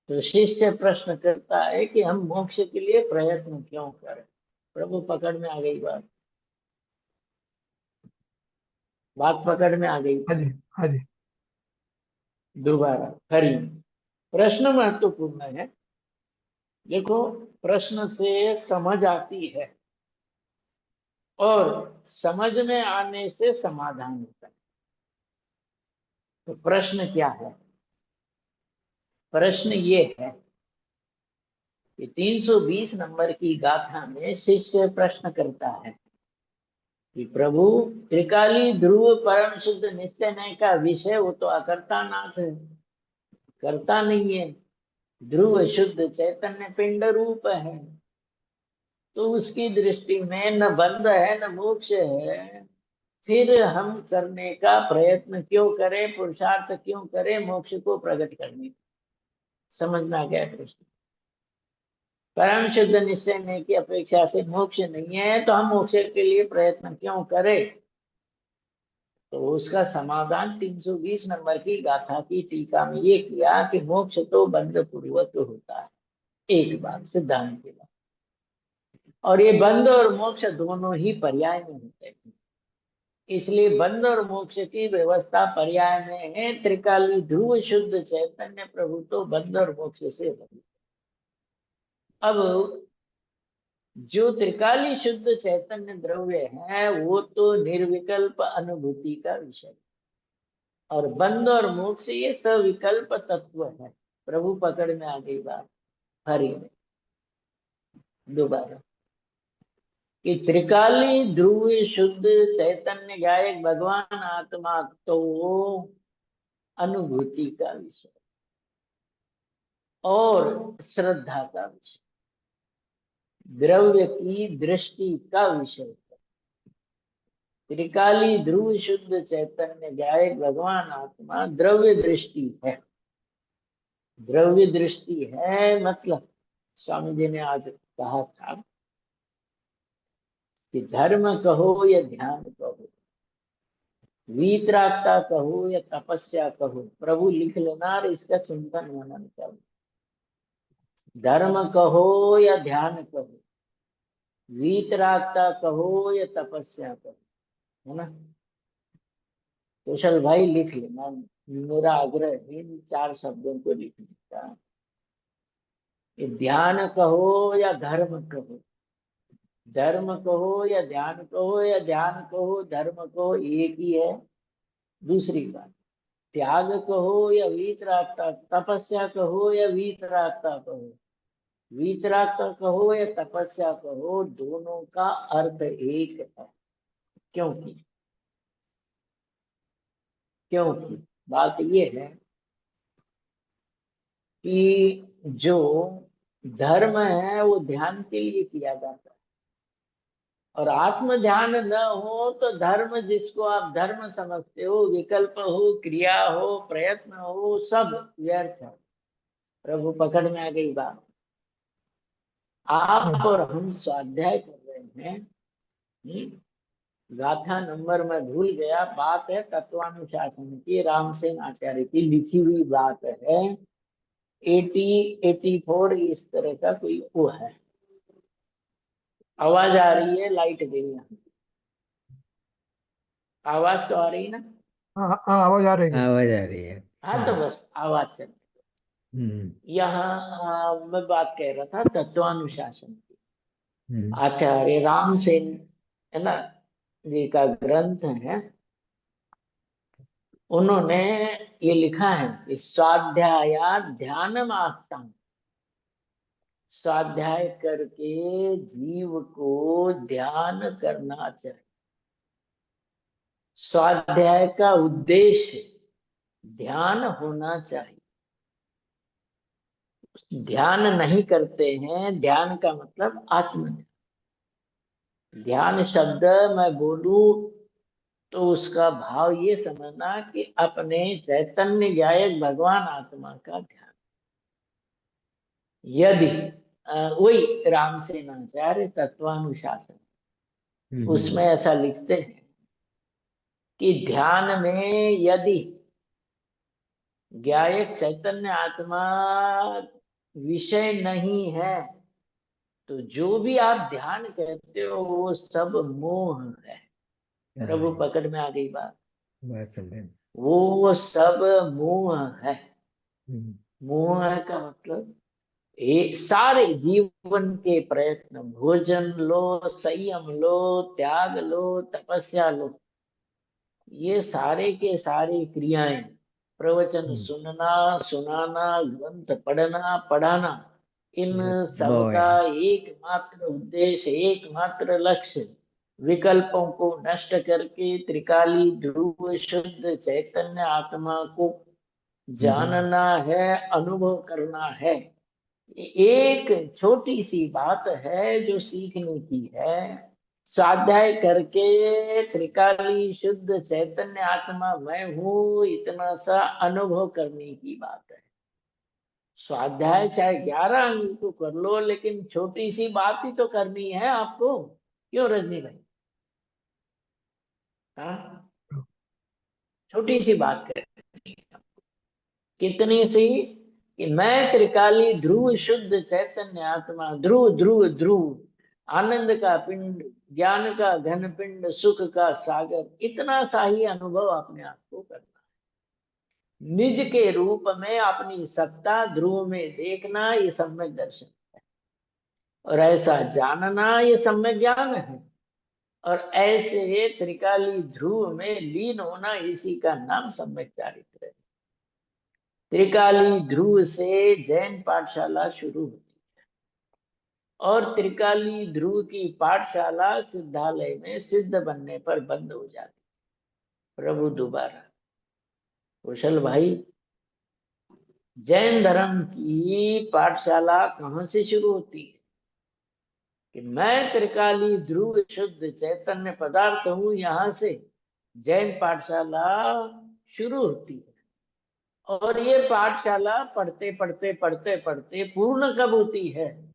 तो शिष्य प्रश्न करता है कि हम मोक्ष के लिए प्रयत्न क्यों करें? प्रभु पकड़ में आ गई बात, बात पकड़ में आ गई। हाँ जी, हाँ जी। दोबारा हरि, प्रश्न महत्वपूर्ण है। देखो, प्रश्न से समझ आती है और समझ में आने से समाधान होता है। तो प्रश्न क्या है? प्रश्न ये है कि 320 नंबर की गाथा में शिष्य प्रश्न करता है कि प्रभु, त्रिकाली ध्रुव परम शुद्ध निश्चय का विषय वो तो अकर्ता नाथ है, करता नहीं है। ध्रुव शुद्ध चैतन्य पिंड रूप है, तो उसकी दृष्टि में न बंध है न मोक्ष है। फिर हम करने का प्रयत्न क्यों करें, पुरुषार्थ क्यों करें मोक्ष को प्रकट करने? समझना क्या प्रश्न? परम शुद्ध निश्चय की अपेक्षा से मोक्ष नहीं है, तो हम मोक्ष के लिए प्रयत्न क्यों करें? तो उसका समाधान 320 नंबर की गाथा की टीका में ये किया कि मोक्ष तो बंध पूर्वक होता है। एक बात सिद्धांत की बात, और ये बंध और मोक्ष दोनों ही पर्याय में होते हैं। इसलिए बंध और मोक्ष की व्यवस्था पर्याय में है। त्रिकाली ध्रुव शुद्ध चैतन्य प्रभु तो बंध और मोक्ष से बंध। अब जो त्रिकाली शुद्ध चैतन्य द्रव्य है वो तो निर्विकल्प अनुभूति का विषय, और बंध और मोक्ष ये सविकल्प तत्व है। प्रभु पकड़ में आ गई बात हरि में। दोबारा कि त्रिकाली ध्रुव शुद्ध चैतन्य गायक भगवान आत्मा तो अनुभूति का विषय और श्रद्धा का विषय, द्रव्य की दृष्टि का विषय। त्रिकाली ध्रुव शुद्ध चैतन्य गायक भगवान आत्मा द्रव्य दृष्टि है। द्रव्य दृष्टि है मतलब स्वामी जी ने आज कहा था कि धर्म कहो या ध्यान कहो, वीतरागता कहो या तपस्या कहो, प्रभु लिख लेना और इसका चिंतन मनन करो। धर्म कहो या ध्यान कहो, वीतरागता कहो या तपस्या कहो, है ना? कुशल भाई लिख लेना, मेरा आग्रह है इन 4 शब्दों को लिखने का। कि ध्यान कहो या धर्म कहो, धर्म कहो या ध्यान कहो, या ध्यान कहो धर्म कहो, एक ही है। दूसरी बात, त्याग कहो या वीतरागता, तपस्या कहो या वीतरागता कहो, वीतरागता कहो या तपस्या कहो, दोनों का अर्थ एक है। क्योंकि क्योंकि बात ये है कि जो धर्म है वो ध्यान के लिए किया जाता है, और आत्म ध्यान न हो तो धर्म, जिसको आप धर्म समझते हो, विकल्प हो, क्रिया हो, प्रयत्न हो, सब व्यर्थ है। प्रभु पकड़ में आ गई बात। आप और हम स्वाध्याय कर रहे हैं। गाथा नंबर मैं भूल गया, बात है तत्वानुशासन की, रामसेन आचार्य की लिखी हुई बात है। 84 इस तरह का कोई वो है। आवाज आ रही है? लाइट गई यहाँ। आवाज तो आ रही ना? हाँ हाँ, आवाज आ रही है। आवाज आ रही है। हाँ तो बस आवाज चल। यहाँ मैं बात कह रहा था तत्वानुशासन की। आचार्य रामसेन है ना जी का ग्रंथ है, उन्होंने ये लिखा है कि स्वाध्याया ध्यानम आस्था, स्वाध्याय करके जीव को ध्यान करना चाहिए। स्वाध्याय का उद्देश्य ध्यान होना चाहिए। ध्यान नहीं करते हैं, ध्यान का मतलब आत्मध्यान। ध्यान शब्द मैं बोलूं तो उसका भाव ये समझना कि अपने चैतन्य गायक भगवान आत्मा का ध्यान। यदि वही रामसेनाचार्य तत्वानुशासन, उसमें ऐसा लिखते हैं कि ध्यान में यदि गायक चैतन्य आत्मा विषय नहीं है तो जो भी आप ध्यान कहते हो वो सब मोह है। प्रभु पकड़ में आ गई बात? वो सब मोह है। मोह का मतलब सारे जीवन के प्रयत्न, भोजन लो, संयम लो, त्याग लो, तपस्या लो, ये सारे के सारे क्रियाएं, प्रवचन सुनना, सुनाना, ग्रंथ पढ़ना, पढ़ाना, इन सब का एकमात्र उद्देश्य, एकमात्र लक्ष्य विकल्पों को नष्ट करके त्रिकाली ध्रुव शुद्ध चैतन्य आत्मा को जानना है, अनुभव करना है। एक छोटी सी बात है जो सीखने की है। स्वाध्याय करके त्रिकाली शुद्ध चैतन्य आत्मा मैं हूँ इतना सा अनुभव करने की बात है। स्वाध्याय चाहे 11 अंग को कर लो, लेकिन छोटी सी बात ही तो करनी है आपको। क्यों रजनी भाई? हाँ, छोटी सी बात करनी है। कितनी सी? कि मैं त्रिकाली ध्रुव शुद्ध चैतन्य आत्मा, ध्रुव ध्रुव ध्रुव, आनंद का पिंड, ज्ञान का घन पिंड, सुख का सागर, इतना सा ही अनुभव अपने आप को करना है। निज के रूप में अपनी सत्ता ध्रुव में देखना, ये सम्यक दर्शन है। और ऐसा जानना, ये सम्यक ज्ञान है। और ऐसे त्रिकाली ध्रुव में लीन होना, इसी का नाम सम्यक चारित्र है। त्रिकाली ध्रुव से जैन पाठशाला शुरू होती है, और त्रिकाली ध्रुव की पाठशाला सिद्धालय में सिद्ध बनने पर बंद हो जाती। प्रभु दोबारा, कुशल भाई, जैन धर्म की पाठशाला कहां से शुरू होती है? कि मैं त्रिकाली ध्रुव शुद्ध चैतन्य पदार्थ हूं, यहां से जैन पाठशाला शुरू होती है। और ये पाठशाला पढ़ते पढ़ते पढ़ते पढ़ते पूर्ण कब होती है?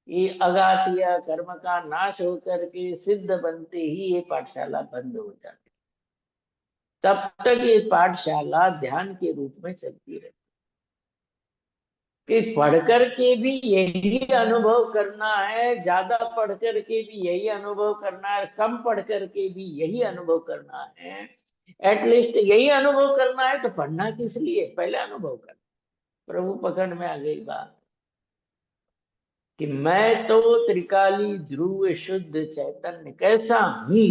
ये अगातिया कर्म का नाश होकर के सिद्ध बनते ही ये पाठशाला बंद हो जाती। तब तक ये पाठशाला ध्यान के रूप में चलती रहती। कि पढ़कर के भी यही अनुभव करना है, ज्यादा पढ़कर के भी यही अनुभव करना है, कम पढ़कर के भी यही अनुभव करना है, एटलीस्ट यही अनुभव करना है, तो पढ़ना किस लिए? पहले अनुभव करना। प्रभु पकड़ में आ गई बात कि मैं तो त्रिकाली ध्रुव शुद्ध चैतन्य कैसा हूं।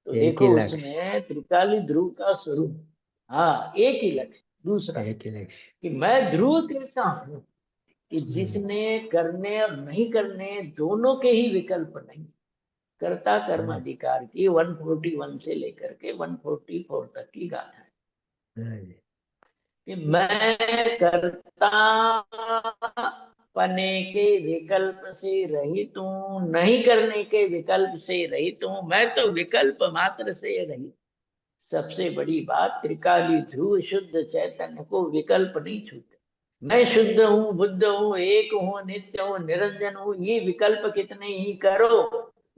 तो देखो उसमें त्रिकाली ध्रुव का स्वरूप, हाँ, एक ही लक्ष्य। दूसरा एक ही लक्ष्य। कि मैं ध्रुव कैसा हूं कि हम्म, जिसने करने और नहीं करने दोनों के ही विकल्प नहीं। कर्ता कर्म हाँ, अधिकार की 141 से लेकर के 144 तक की गाथा है हाँ जी। कि मैं कर्ता पने के विकल्प से रहित हूँ, नहीं करने के विकल्प से रहित हूँ, मैं तो विकल्प मात्र से रहित। सबसे बड़ी बात, त्रिकाली ध्रुव शुद्ध चैतन्य को विकल्प नहीं छूते। मैं शुद्ध हूँ, बुद्ध हूँ, एक हूँ, नित्य हूँ, निरंजन हूँ, ये विकल्प कितने ही करो,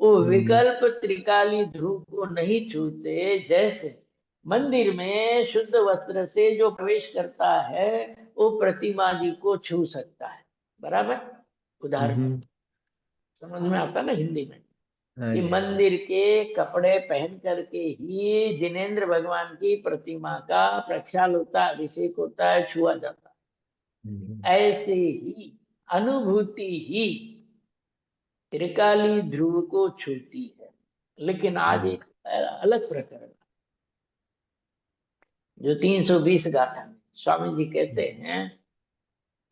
वो विकल्प त्रिकाली ध्रुव को नहीं छूते। जैसे मंदिर में शुद्ध वस्त्र से जो प्रवेश करता है वो प्रतिमा जी को छू सकता है, बराबर। उदाहरण समझ में आता ना हिंदी में, हाँ कि जी, हाँ जी। मंदिर के कपड़े पहन करके ही जिनेंद्र भगवान की प्रतिमा का प्रक्षाल होता है, अभिषेक होता है, छुआ जाता है। ऐसे ही अनुभूति ही त्रिकाली ध्रुव को छूती है। लेकिन आज एक अलग प्रकरण, जो 320 गाथा में स्वामी जी कहते हैं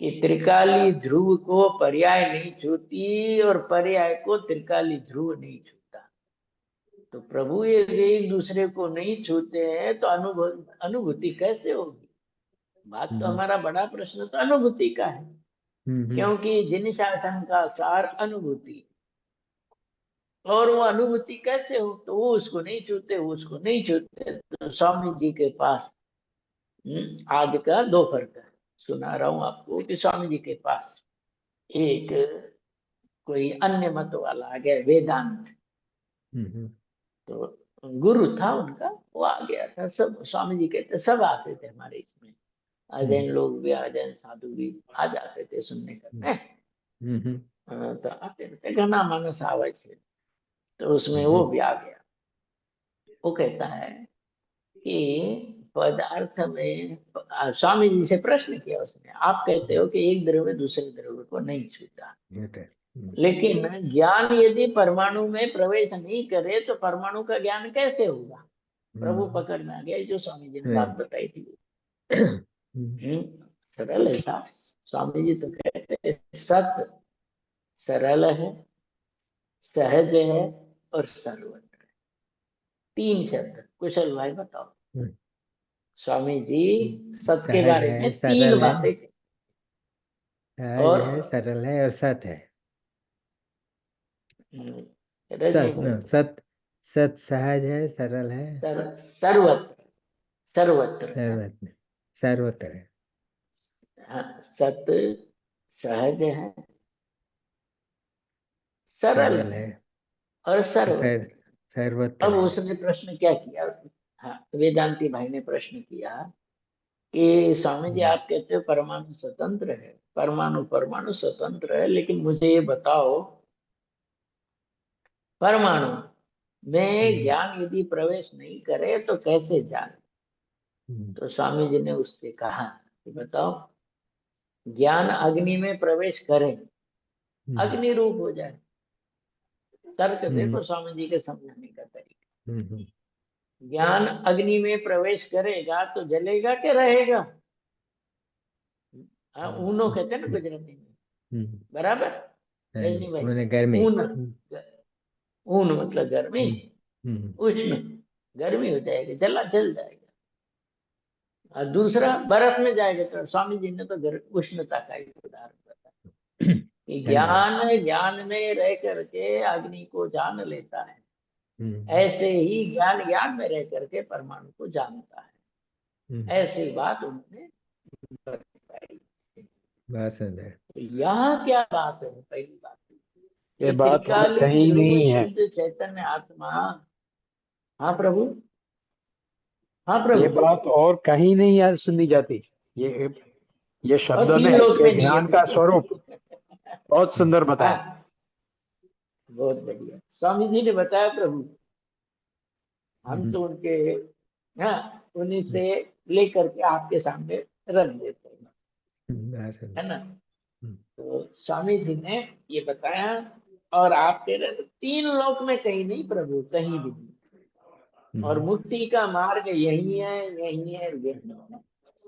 कि त्रिकाली ध्रुव को पर्याय नहीं छूती और पर्याय को त्रिकाली ध्रुव नहीं छूता। तो प्रभु ये एक दूसरे को नहीं छूते हैं तो अनुभूति कैसे होगी? बात तो हमारा बड़ा प्रश्न तो अनुभूति का है, क्योंकि जिन शासन का सार अनुभूति, और वो अनुभूति कैसे हो? तो वो उसको नहीं छूते, वो उसको नहीं छूते। तो स्वामी जी के पास आज का दो फर्क है। सुना रहा हूं आपको कि स्वामी जी के पास एक कोई अन्य मत वाला आ गया, वेदांत। तो गुरु था उनका, वो आ गया था। सब स्वामी जी कहते सब आते थे हमारे इसमें, अजैन लोग भी, अजैन साधु भी आ जाते थे सुनने करने। तो आते रहते, घना मानस आवे छे। तो उसमें वो भी आ गया। वो कहता है कि पदार्थ में स्वामी जी से प्रश्न किया उसने, आप कहते हो कि एक द्रव्य दूसरे द्रव्य को नहीं छूता, लेकिन ज्ञान यदि परमाणु में प्रवेश नहीं करे तो परमाणु का ज्ञान कैसे होगा? प्रभु पकड़ में आ गया, जो स्वामी जी ने बात बताई थी। सरल है साहब। स्वामी जी तो कहते हैं सत्य सरल है, सहज है और सर्वत्र। तीन शब्द। कुशल भाई बताओ। स्वामी जी सत्य के सहज बारे है, में तीन सरल है, बातें कही। सहज और है, सरल है और सत है। रजनी सत भाई, सत सत सहज है, सरल है, सर्वत्र। सर्वत्र है। सर्वत्र, सर्वत्र है। हाँ, सत्य सहज है, सरल सरल है है, और सर्वत्र। सर्वत्र अब है। उसने प्रश्न क्या किया? हाँ, वेदांती भाई ने प्रश्न किया कि स्वामी जी आप कहते हो परमाणु स्वतंत्र है, परमाणु परमाणु स्वतंत्र है, लेकिन मुझे ये बताओ, परमाणु में ज्ञान यदि प्रवेश नहीं करे तो कैसे जाने? तो स्वामी जी ने उससे कहा कि बताओ, ज्ञान अग्नि में प्रवेश करे, अग्नि रूप हो जाए। तर्क देखो स्वामी जी के समझाने का तरीका। ज्ञान अग्नि में प्रवेश करेगा तो जलेगा कि रहेगा? ऊनो कहते हैं ना गुजराती में, बराबर। रजनी भाई, मैंने गर्मी। ऊन, ऊन मतलब गर्मी, उष्ण, गर्मी हो जाएगी, जल जाएगा। और दूसरा बर्फ में जाएगा। तो स्वामी जी ने तो उष्णता का ही उदाहरण बताया कि ठंडा। ज्ञान में रह करके अग्नि को जान लेता है, ऐसे ही ज्ञान ज्ञान में रह करके परमाणु को जानता है। ऐसी बात उन्होंने बताई। बहुत सुंदर। तो यहाँ क्या बात है? पहली बात, ये ये बात और त्रिकाली कहीं ध्रुव नहीं है। शुद्ध चैतन्य आत्मा। हाँ प्रभु, हाँ ये प्रभु। बात और कहीं नहीं है सुनी जाती। ये और शब्दों तीन में लोक के में नहीं है ज्ञान का प्रभु। स्वरूप बहुत सुंदर बताया। हाँ, बहुत बढ़िया स्वामी जी ने बताया प्रभु। हम तो उनके, हाँ, उन्हीं से लेकर के आपके सामने रख देते हैं, है ना। तो स्वामी जी ने ये बताया, और आप कह रहे थे तीन लोक में कहीं नहीं प्रभु, कहीं भी नहीं। और मुक्ति का मार्ग यही है, यही है, यही है।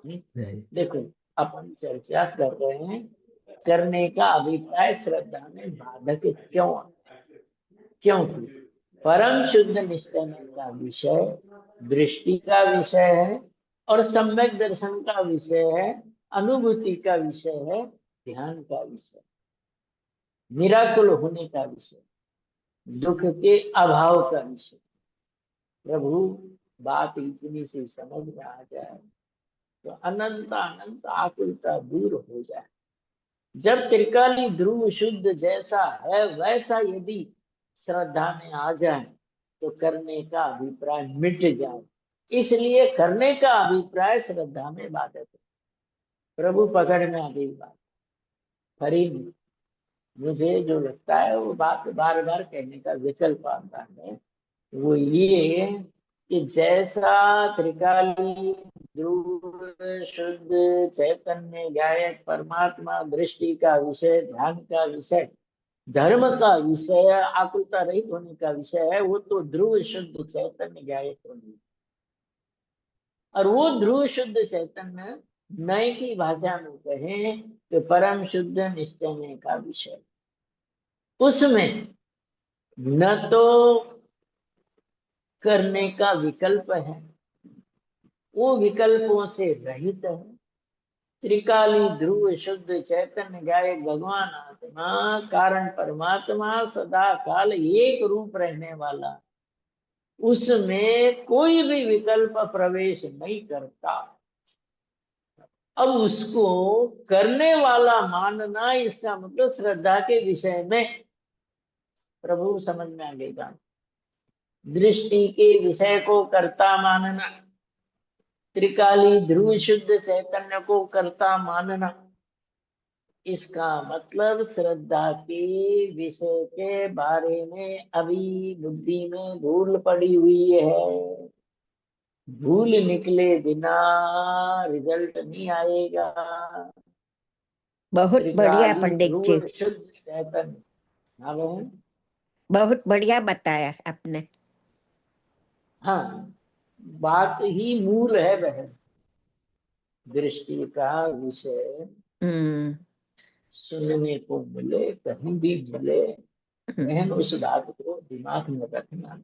नहीं। देखो, अपन चर्चा कर रहे हैं करने का अभिप्राय श्रद्धा में बाधक क्यों आता है? क्योंकि परम शुद्ध निश्चय का विषय दृष्टि का विषय है और सम्यक दर्शन का विषय है, अनुभूति का विषय है, ध्यान का विषय, निराकुल होने का विषय, दुख के अभाव का विषय। प्रभु बात इतनी सी समझ में आ जाए तो अनंत अनंत आकुलता दूर हो जाए। जब त्रिकाली ध्रुव शुद्ध जैसा है वैसा यदि श्रद्धा में आ जाए तो करने का अभिप्राय मिट जाए। इसलिए करने का अभिप्राय श्रद्धा में बाधक है। प्रभु पकड़ में आ गई बात, फरीद मुझे जो लगता है वो बात बार बार कहने का विकल्प आता है, वो ये कि जैसा त्रिकाली ध्रुव शुद्ध चैतन्य गायक परमात्मा दृष्टि का विषय, ध्यान का विषय, धर्म का विषय, आकुलता रहित होने का विषय है, वो तो ध्रुव शुद्ध चैतन्य गायक होने। और वो ध्रुव शुद्ध चैतन्य नए की भाषा में कहें तो परम शुद्ध निश्चय का विषय, उसमें न तो करने का विकल्प है, वो विकल्पों से रहित है। त्रिकाली ध्रुव शुद्ध चैतन्य गायक भगवान आत्मा कारण परमात्मा सदा काल एक रूप रहने वाला, उसमें कोई भी विकल्प प्रवेश नहीं करता। अब उसको करने वाला मानना, इसका मतलब श्रद्धा के विषय में प्रभु समझ में आ गएगा। दृष्टि के विषय को कर्ता मानना, त्रिकाली ध्रुव शुद्ध चैतन्य को कर्ता मानना, इसका मतलब श्रद्धा के विषय के बारे में अभी बुद्धि में भूल पड़ी हुई है। भूल निकले बिना रिजल्ट नहीं आएगा। बहुत बढ़िया त्रिकाली पंडित जी, ध्रुव शुद्ध चैतन्य। हाँ बहन, बहुत बढ़िया बताया आपने। हाँ, बात ही मूल है बहन। दृष्टि का विषय सुनने को मिले, कहीं भी मिले, बहन उस बात को दिमाग में रखना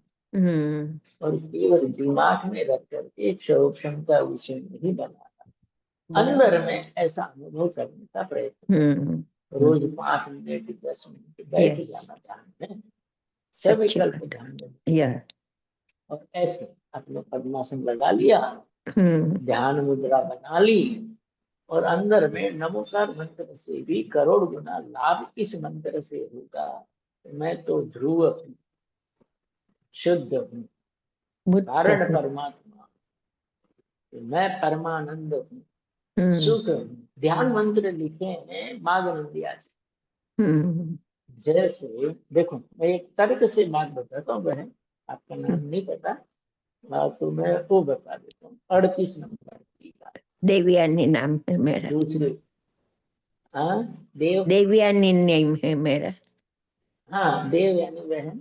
और केवल दिमाग में रख करके क्षण का विषय नहीं बनाना। अंदर में ऐसा अनुभव करने का प्रयत्न, रोज 5 मिनट 10 मिनट बैठ जाना ध्यान में, सविकल्प ध्यान में, और ऐसे अपने पद्मासन लगा लिया, ध्यान मुद्रा बना ली, और अंदर में नमोकार मंत्र से भी करोड़ गुना लाभ इस मंत्र से होगा। मैं तो ध्रुव हूँ, शुद्ध हूँ, कारण परमात्मा, मैं परमानंद हूँ, सुख हूँ। ध्यान मंत्र लिखे हैं मागनंदिया जी। जैसे देखो, मैं एक तर्क से बात बताता हूँ बहन, आपका नाम नहीं पता तो मैं वो बता देता हूँ। 38 नंबर की बात। देवयानी नाम है मेरा। दूसरे देवयानी नेम है मेरा। हाँ, देवयानी बहन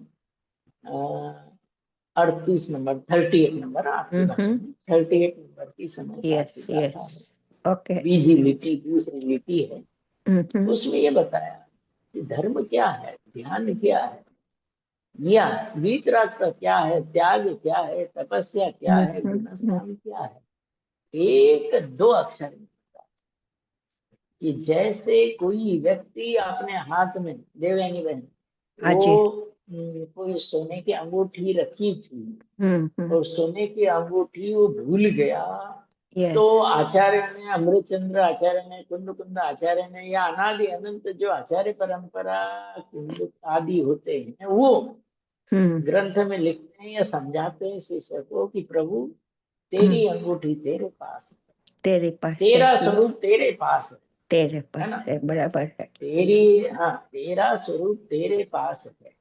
38 नंबर 38 नंबर आपकी भाषा में 38 नंबर की समय साथी गाथा है। ओके। बीजी लिपि दूसरी लिपि है। उसमें ये बताया कि धर्म क्या है, ध्यान क्या है, या वीतराग का क्या है, त्याग क्या है, तपस्या क्या है, गुणस्नान क्या है। एक दो अक्षर में कि जैसे कोई व्यक्ति अपने हाथ में, देवयानी बहन, वो कोई सोने की अंगूठी रखी थी और सोने की अंगूठी वो भूल गया, तो आचार्य ने, अमृतचंद्र आचार्य ने, कुंद कुंद आचार्य ने, या अनादि अनंत जो आचार्य परंपरा कुंद आदि होते हैं, वो ग्रंथ में लिखते हैं या समझाते हैं शिष्य को कि प्रभु तेरी अंगूठी तेरे पास है, तेरा स्वरूप तेरे पास है, तेरे पास है, बराबर है। तेरा स्वरूप तेरे पास है।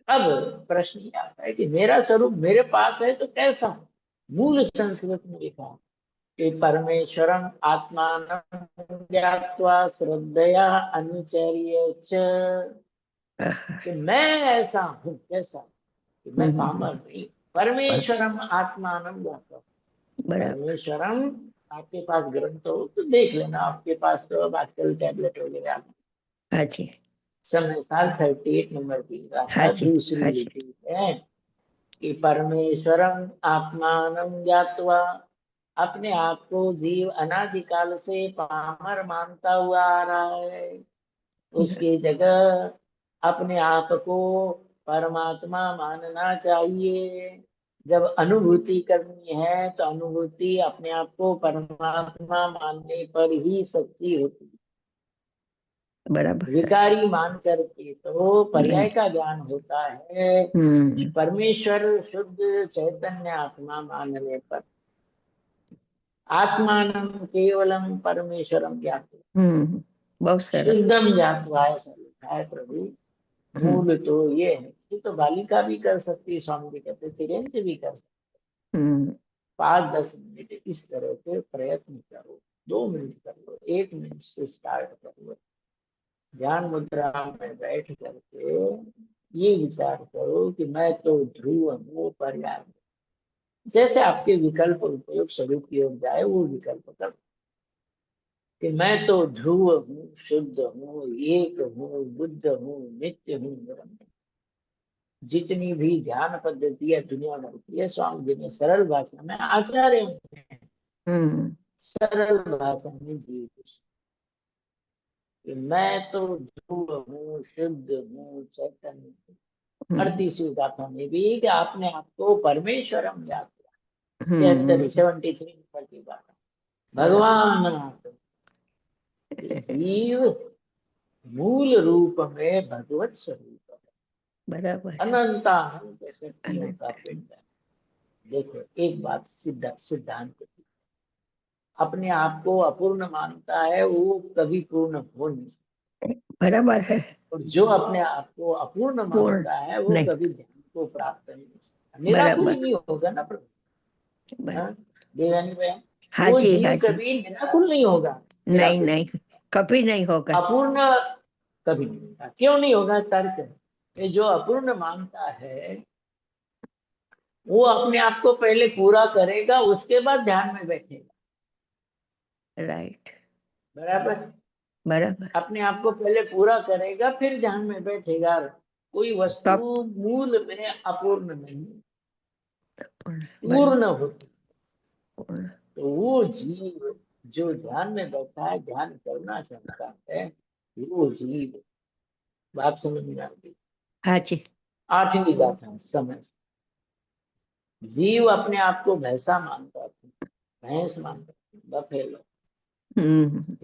अब प्रश्न ये आता है कि मेरा स्वरूप मेरे पास है तो कैसा? मूल संस्कृत में लिखा कि परमेश्वरम आत्मानं ज्ञात्वा श्रद्धया अनुचर्य च, कि मैं ऐसा हूँ कैसा, कि मैं पामर नहीं, परमेश्वरम आत्मानम ज्ञात्वा। बराबर। परमेश्वरम, आपके पास ग्रंथ हो तो देख लेना, आपके पास तो अब आजकल टैबलेट वगैरह आ गए। हाँ जी, समय साल 38 नंबर की हाँ गाथा जी, दूसरी हाँ जी। लिखी है कि परमेश्वरम आत्मानम ज्ञात्वा, अपने आप को जीव अनादिकाल से पामर मानता हुआ आ रहा है, उसकी जगह अपने आप को परमात्मा मानना चाहिए। जब अनुभूति करनी है तो अनुभूति अपने आप को परमात्मा मानने पर ही सच्ची होती है। बराबर है। विकारी मान करके तो पर्याय नहीं। का ज्ञान होता है। हम्म। परमेश्वर शुद्ध चैतन्य आत्मा मानने पर आत्मानम केवलम परमेश्वरम ज्ञात्वा, बहुत सरस। शुद्धम ज्ञात्वा, ऐसा लिखा है प्रभु। हम्म। मूल तो ये है, ये तो बालिका भी कर सकती है, स्वामी जी कहते, तिरंज भी कर सकते। हम्म। 5-10 मिनट इस तरह के प्रयत्न करो, 2 मिनट कर लो, 1 मिनट से स्टार्ट कर लो। ध्यान मुद्रा में बैठ करके ये विचार करो कि मैं तो ध्रुव हूँ, पर्याय हूँ। जैसे आपके विकल्प उपयोग स्वरूप की ओर जाए वो विकल्प कर, कि मैं तो ध्रुव हूँ, शुद्ध हूँ, एक हूँ, बुद्ध हूँ, नित्य हूँ, निरंतर। जितनी भी ध्यान पद्धतियां दुनिया में होती है, स्वामी जी ने सरल भाषा में, आचार्य ने हम्म। सरल भाषा में जी कि मैं तो ध्रुव हूँ, शुद्ध हूँ, चैतन्य हूँ। 38वीं गाथा में भी कि आपने आपको परमेश्वरम याद किया। 73 नंबर की गाथा, भगवान आप, जीव मूल रूप में भगवत स्वरूप है, बराबर है। अनंतानंत शक्तियों का अनंत। पिंड है। देखो एक बात सिद्धांत की, अपने आप को अपूर्ण मानता है वो कभी पूर्ण हो नहीं सकता, बराबर है। और जो अपने आप को अपूर्ण पूर्ण मानता है वो नहीं। कभी ध्यान को प्राप्त नहीं हो सकता, निराकुल बराबर। नहीं होगा ना प्रभु। बराबर। हाँ, देवानी बहन, हाँ वो जी, हाँ जीव जी। कभी निराकुल नहीं होगा। नहीं निराकुल नहीं, कभी नहीं होगा। अपूर्ण कभी नहीं होगा। क्यों नहीं होगा? तर्क है, ये जो अपूर्ण मानता है वो अपने आप को पहले पूरा करेगा, उसके बाद ध्यान में बैठेगा। राइट। बराबर, बराबर। अपने आप को पहले पूरा करेगा फिर ध्यान में बैठेगा। कोई वस्तु तब मूल में अपूर्ण नहीं, पूर्ण। पूर्ण बराबर। होती। पूर्ण। तो वो जीव जो ध्यान में बैठा है, ध्यान करना चाहता है, वो जीव, बात समझ में आ गई? हाँ जी। 8वीं गाथा, समय। जीव अपने आप को भैंसा मानता था, भैंस मानता था, बफेलो।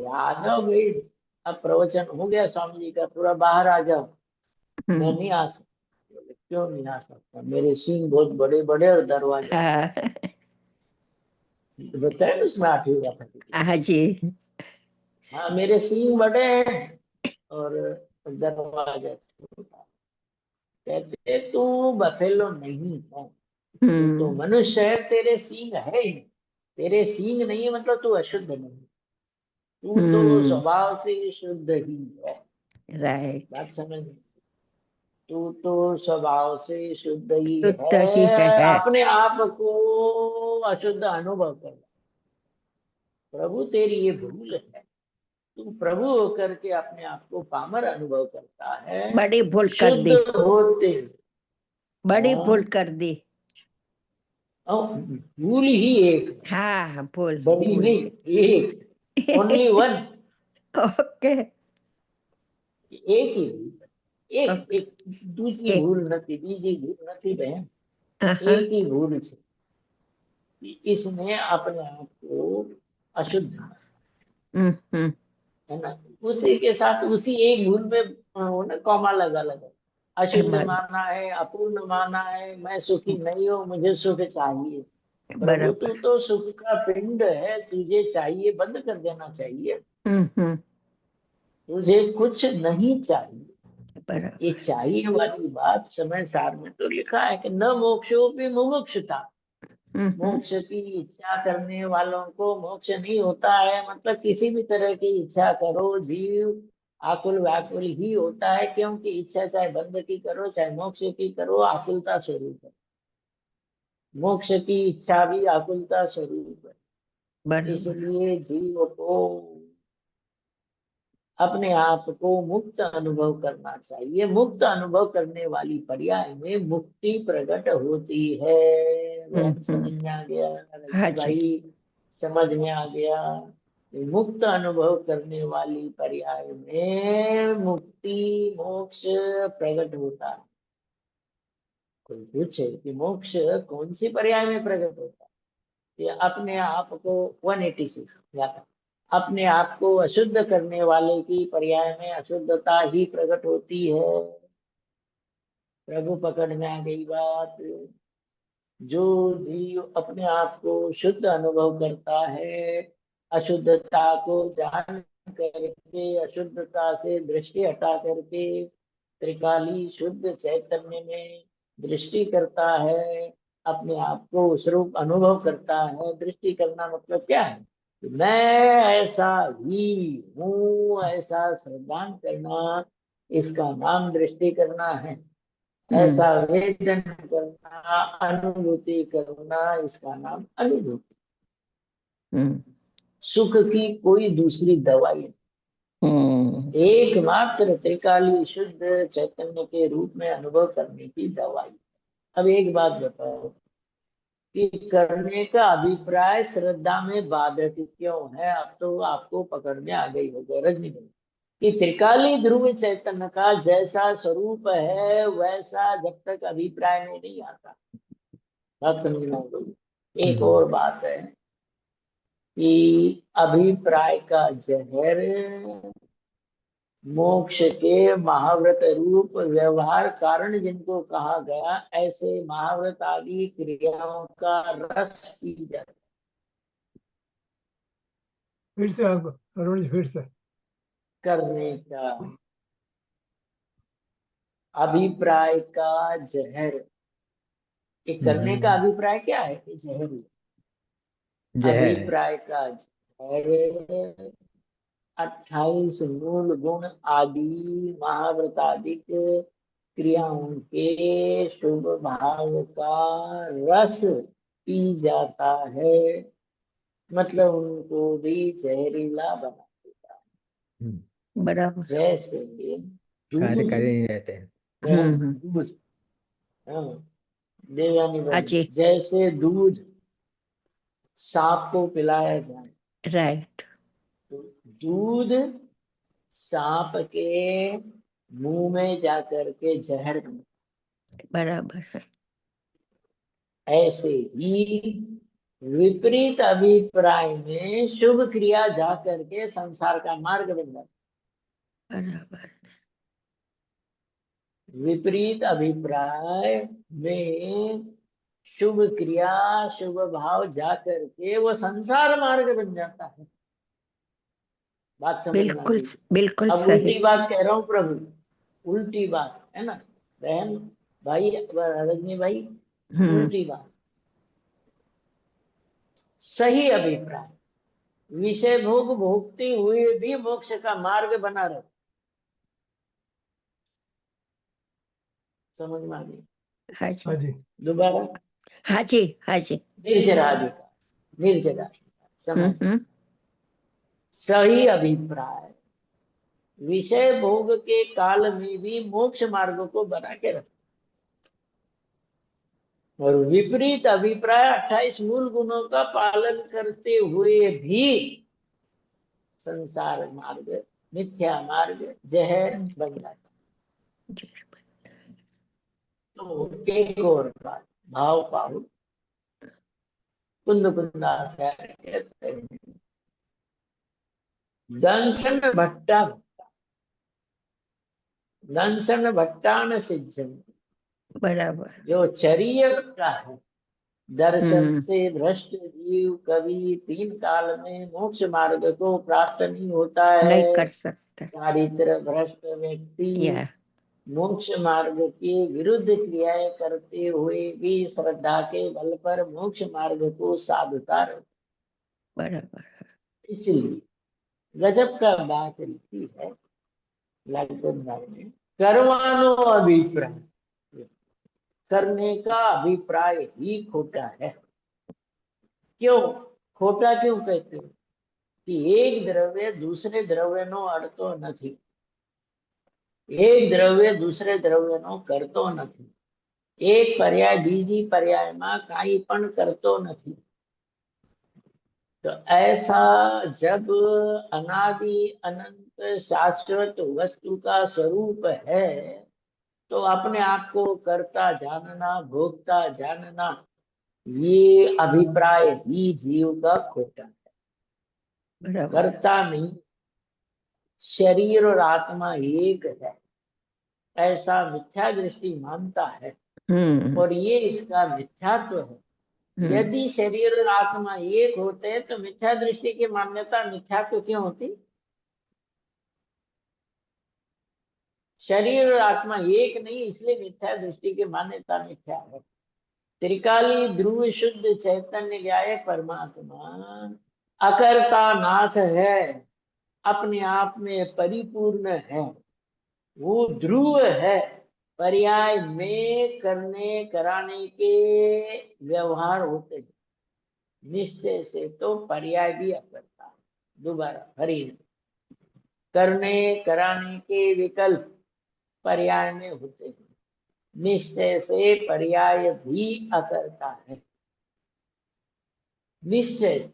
आ जाओ भाई, अब प्रवचन हो गया स्वामी जी का पूरा, बाहर आ जाओ। मैं नहीं आ सकता। बोले क्यों नहीं आ सकता? मेरे सींग बहुत बड़े बड़े और दरवाजा। हाँ। बताया ना उसमें 8वीं गाथा की। हाँ जी। हाँ, मेरे सींग बड़े हैं और दरवाजा छोटा। कहते तू बफेलो नहीं है, तू तो मनुष्य है, तेरे सींग है ही नहीं। तेरे सींग नहीं है मतलब तू अशुद्ध नहीं, तू तो स्वभाव से शुद्ध ही है। राइट। बात समझ में? तू तो स्वभाव से शुद्ध ही शुद्ध ही है, है। अपने आप को अशुद्ध अनुभव कर। प्रभु तेरी ये भूल है, तू प्रभु होकर के अपने आप को पामर अनुभव करता है। बड़ी भूल कर शुद्ध दी। होते बड़ी भूल हाँ, कर दी। भूल ही एक है, हाँ, भूल बड़ी भूल। नहीं, एक, ओनली वन। ओके। एक ही भूल, एक ओके। एक, दूसरी एक। भूल નથી, बीजी भूल નથી बहन। हाँ। एक ही भूल है कि इसने अपने आप को अशुद्ध माना, हम्म। है ना? उसी के साथ उसी एक भूल में उन्होंने कॉमा लगा लगा, अशुद्ध माना है, अपूर्ण माना है, मैं सुखी नहीं हूँ, मुझे सुख चाहिए। प्रभु तू बराबर। तो सुख का पिंड है, तुझे चाहिए, बंद कर देना चाहिए। हम्म। तुझे कुछ नहीं चाहिए। बराबर। ये चाहिए वाली बात समय सार में तो लिखा है कि न मोक्षोपि मुमुक्षुता, मोक्ष की इच्छा करने वालों को मोक्ष नहीं होता है। मतलब किसी भी तरह की इच्छा करो, जीव आकुल व्याकुल ही होता है, क्योंकि इच्छा चाहे बंध की करो चाहे मोक्ष की करो, आकुलता स्वरूप है। मोक्ष की इच्छा भी आकुलता स्वरूप है। बराबर। इसलिए जीव को अपने आप को मुक्त अनुभव करना चाहिए। मुक्त अनुभव करने वाली पर्याय में मुक्ति प्रकट होती है। बहन समझ में आ गया? हाँ रजनी जी। भाई समझ में आ गया? मुक्त अनुभव करने वाली पर्याय में मुक्ति मोक्ष प्रकट होता है। कोई पूछे कि मोक्ष कौन सी पर्याय में प्रकट होता है? ये अपने आप को 186 याद, अपने आप को अशुद्ध करने वाले की पर्याय में अशुद्धता ही प्रकट होती है। प्रभु पकड़ में आ गई बात। जो जीव अपने आप को शुद्ध अनुभव करता है, अशुद्धता को जान करके, अशुद्धता से दृष्टि हटा करके त्रिकाली शुद्ध चैतन्य में दृष्टि करता है, अपने आप को उस रूप अनुभव करता है। दृष्टि करना मतलब क्या है? कि मैं ऐसा ही हूँ, ऐसा श्रद्धान करना, इसका नाम दृष्टि करना है। ऐसा वेदन करना, अनुभूति करना, इसका नाम अनुभूति। सुख की कोई दूसरी दवाई नहीं, एकमात्र त्रिकाली शुद्ध चैतन्य के रूप में अनुभव करने की दवाई। अब एक बात बताओ कि करने का अभिप्राय श्रद्धा में बाधक क्यों है? अब तो आपको पकड़ में आ गई होगी रजनी भाई कि त्रिकाली ध्रुव चैतन्य का जैसा स्वरूप है वैसा जब तक अभिप्राय में नहीं आता। बात समझ में आ गई? एक और बात है कि अभिप्राय का जहर मोक्ष के महाव्रत रूप व्यवहार कारण जिनको कहा गया, ऐसे महाव्रत आदि क्रियाओं का रस पी जाता। फिर से अरुण जी, फिर से। करने का अभिप्राय का जहर। कि करने का अभिप्राय क्या है? कि जहर ही। जहर है। अभिप्राय का जहर 28 मूल गुण आदि महाव्रतादिक क्रियाओं के शुभ भाव का रस पी जाता है। मतलब उनको भी जहरीला बना देता है। बराबर। जैसे कार्य दूध, कर ही नहीं रहते हैं। दूध, हाँ, देवयानी हाँ बहन, जी। जैसे दूध सांप को पिलाया जाए राइट। तो दूध सांप के मुंह में जाकर के जहर बना। बराबर है। ऐसे ही विपरीत अभिप्राय में शुभ क्रिया जा करके संसार का मार्ग बन जाता। बराबर। विपरीत अभिप्राय में शुभ क्रिया शुभ भाव जा करके वो संसार मार्ग बन जाता है। बात समझ में आ बिल्कुल गई? बिल्कुल अब सही। उल्टी बात कह रहा हूँ प्रभु, उल्टी बात है ना बहन भाई, रजनी भाई, उल्टी बात। सही अभिप्राय विषय भोग भोगते हुए भी मोक्ष का मार्ग बना रहे। समझ में आ गई? हाँ हाँ जी। जी। दोबारा हाँ जी। हाँ जी। निर्जराधिकार, निर्जराधिकार समझ। सही अभिप्राय विषय भोग के काल में भी मोक्ष मार्ग को बना के रखता, और विपरीत अभिप्राय 28 मूल गुणों का पालन करते हुए भी संसार मार्ग, मिथ्या मार्ग जहर बन जाता। तो एक और बात, भाव पाहु कुंद कुंदाचार्य कहते हैं, दंसन भट्टा दंसन भट्टान सिद्धन। बराबर। जो चर्य का है, दर्शन से भ्रष्ट जीव कभी 3 काल में मोक्ष मार्ग को प्राप्त नहीं होता नहीं है। कर सकता। चारित्र भ्रष्ट व्यक्ति या मोक्ष मार्ग के विरुद्ध क्रियाएं करते हुए भी श्रद्धा के बल पर मोक्ष मार्ग को साधता रहता। बराबर। इसलिए गजब का बात लिखी है लालचंद भाई ने, करवानो अभिप्राय। करने का अभिप्राय ही खोटा है। क्यों खोटा क्यों कहते हैं? कि एक द्रव्य दूसरे દ્રવ્યનો અડતો નથી, એક દ્રવ્ય दूसरे દ્રવ્યનો કરતો નથી, એક પર્યાય બીજી પર્યાયમાં કાંઈ પણ કરતો નથી। तो ऐसा जब अनादि अनंत शाश्वत वस्तु का स्वरूप है तो अपने आप को कर्ता जानना, भोक्ता जानना, ये अभिप्राय ही जीव का खोटा है। बराबर कर्ता नहीं, शरीर और आत्मा एक है, ऐसा मिथ्या दृष्टि मानता है और ये इसका मिथ्यात्व है। यदि शरीर और आत्मा एक होते तो मिथ्या दृष्टि की मान्यता मिथ्यात्व क्यों होती? शरीर और आत्मा एक नहीं, इसलिए मिथ्या दृष्टि की मान्यता मिथ्या है। त्रिकाली ध्रुव शुद्ध चैतन्य ज्ञाय परमात्मा अकर्ता नाथ है, अपने आप में परिपूर्ण है, वो ध्रुव है। पर्याय में करने कराने के व्यवहार होते हैं, निश्चय से तो पर्याय भी अकर्ता है। दोबारा हरि करने कराने के विकल्प पर्याय में होते हैं, निश्चय से पर्याय भी अकर्ता है। निश्चय से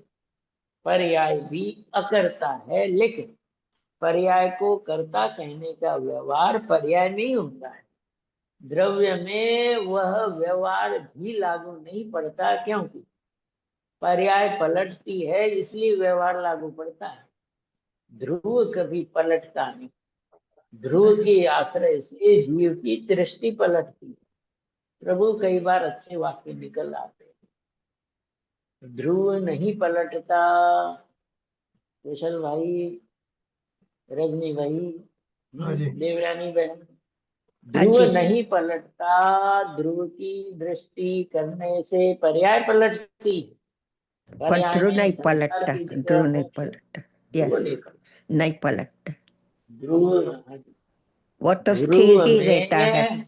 पर्याय भी अकर्ता है, लेकिन पर्याय को कर्ता कहने का व्यवहार पर्याय नहीं होता है। द्रव्य में वह व्यवहार भी लागू नहीं पड़ता, क्योंकि पर्याय पलटती है, इसलिए व्यवहार लागू पड़ता है। ध्रुव कभी पलटता नहीं, ध्रुव के आश्रय से जीव की दृष्टि पलटती है। प्रभु कई बार अच्छे वाक्य निकल आते हैं। ध्रुव नहीं पलटता, कुशल भाई, रजनी भाई, हाँ जी। देवरानी बहन, हाँ ध्रुव जी। नहीं पलटता। ध्रुव की दृष्टि करने से पर्याय पलटती है। पर पर्याय ध्रुव में नहीं संसार पलटता, की जगह ध्रुव नहीं मोक्ष, पलटता। ध्रुव यस, नहीं पलटता। नहीं पलटता, ध्रुव वो तो स्थिर ध्रुव ही रहता है। में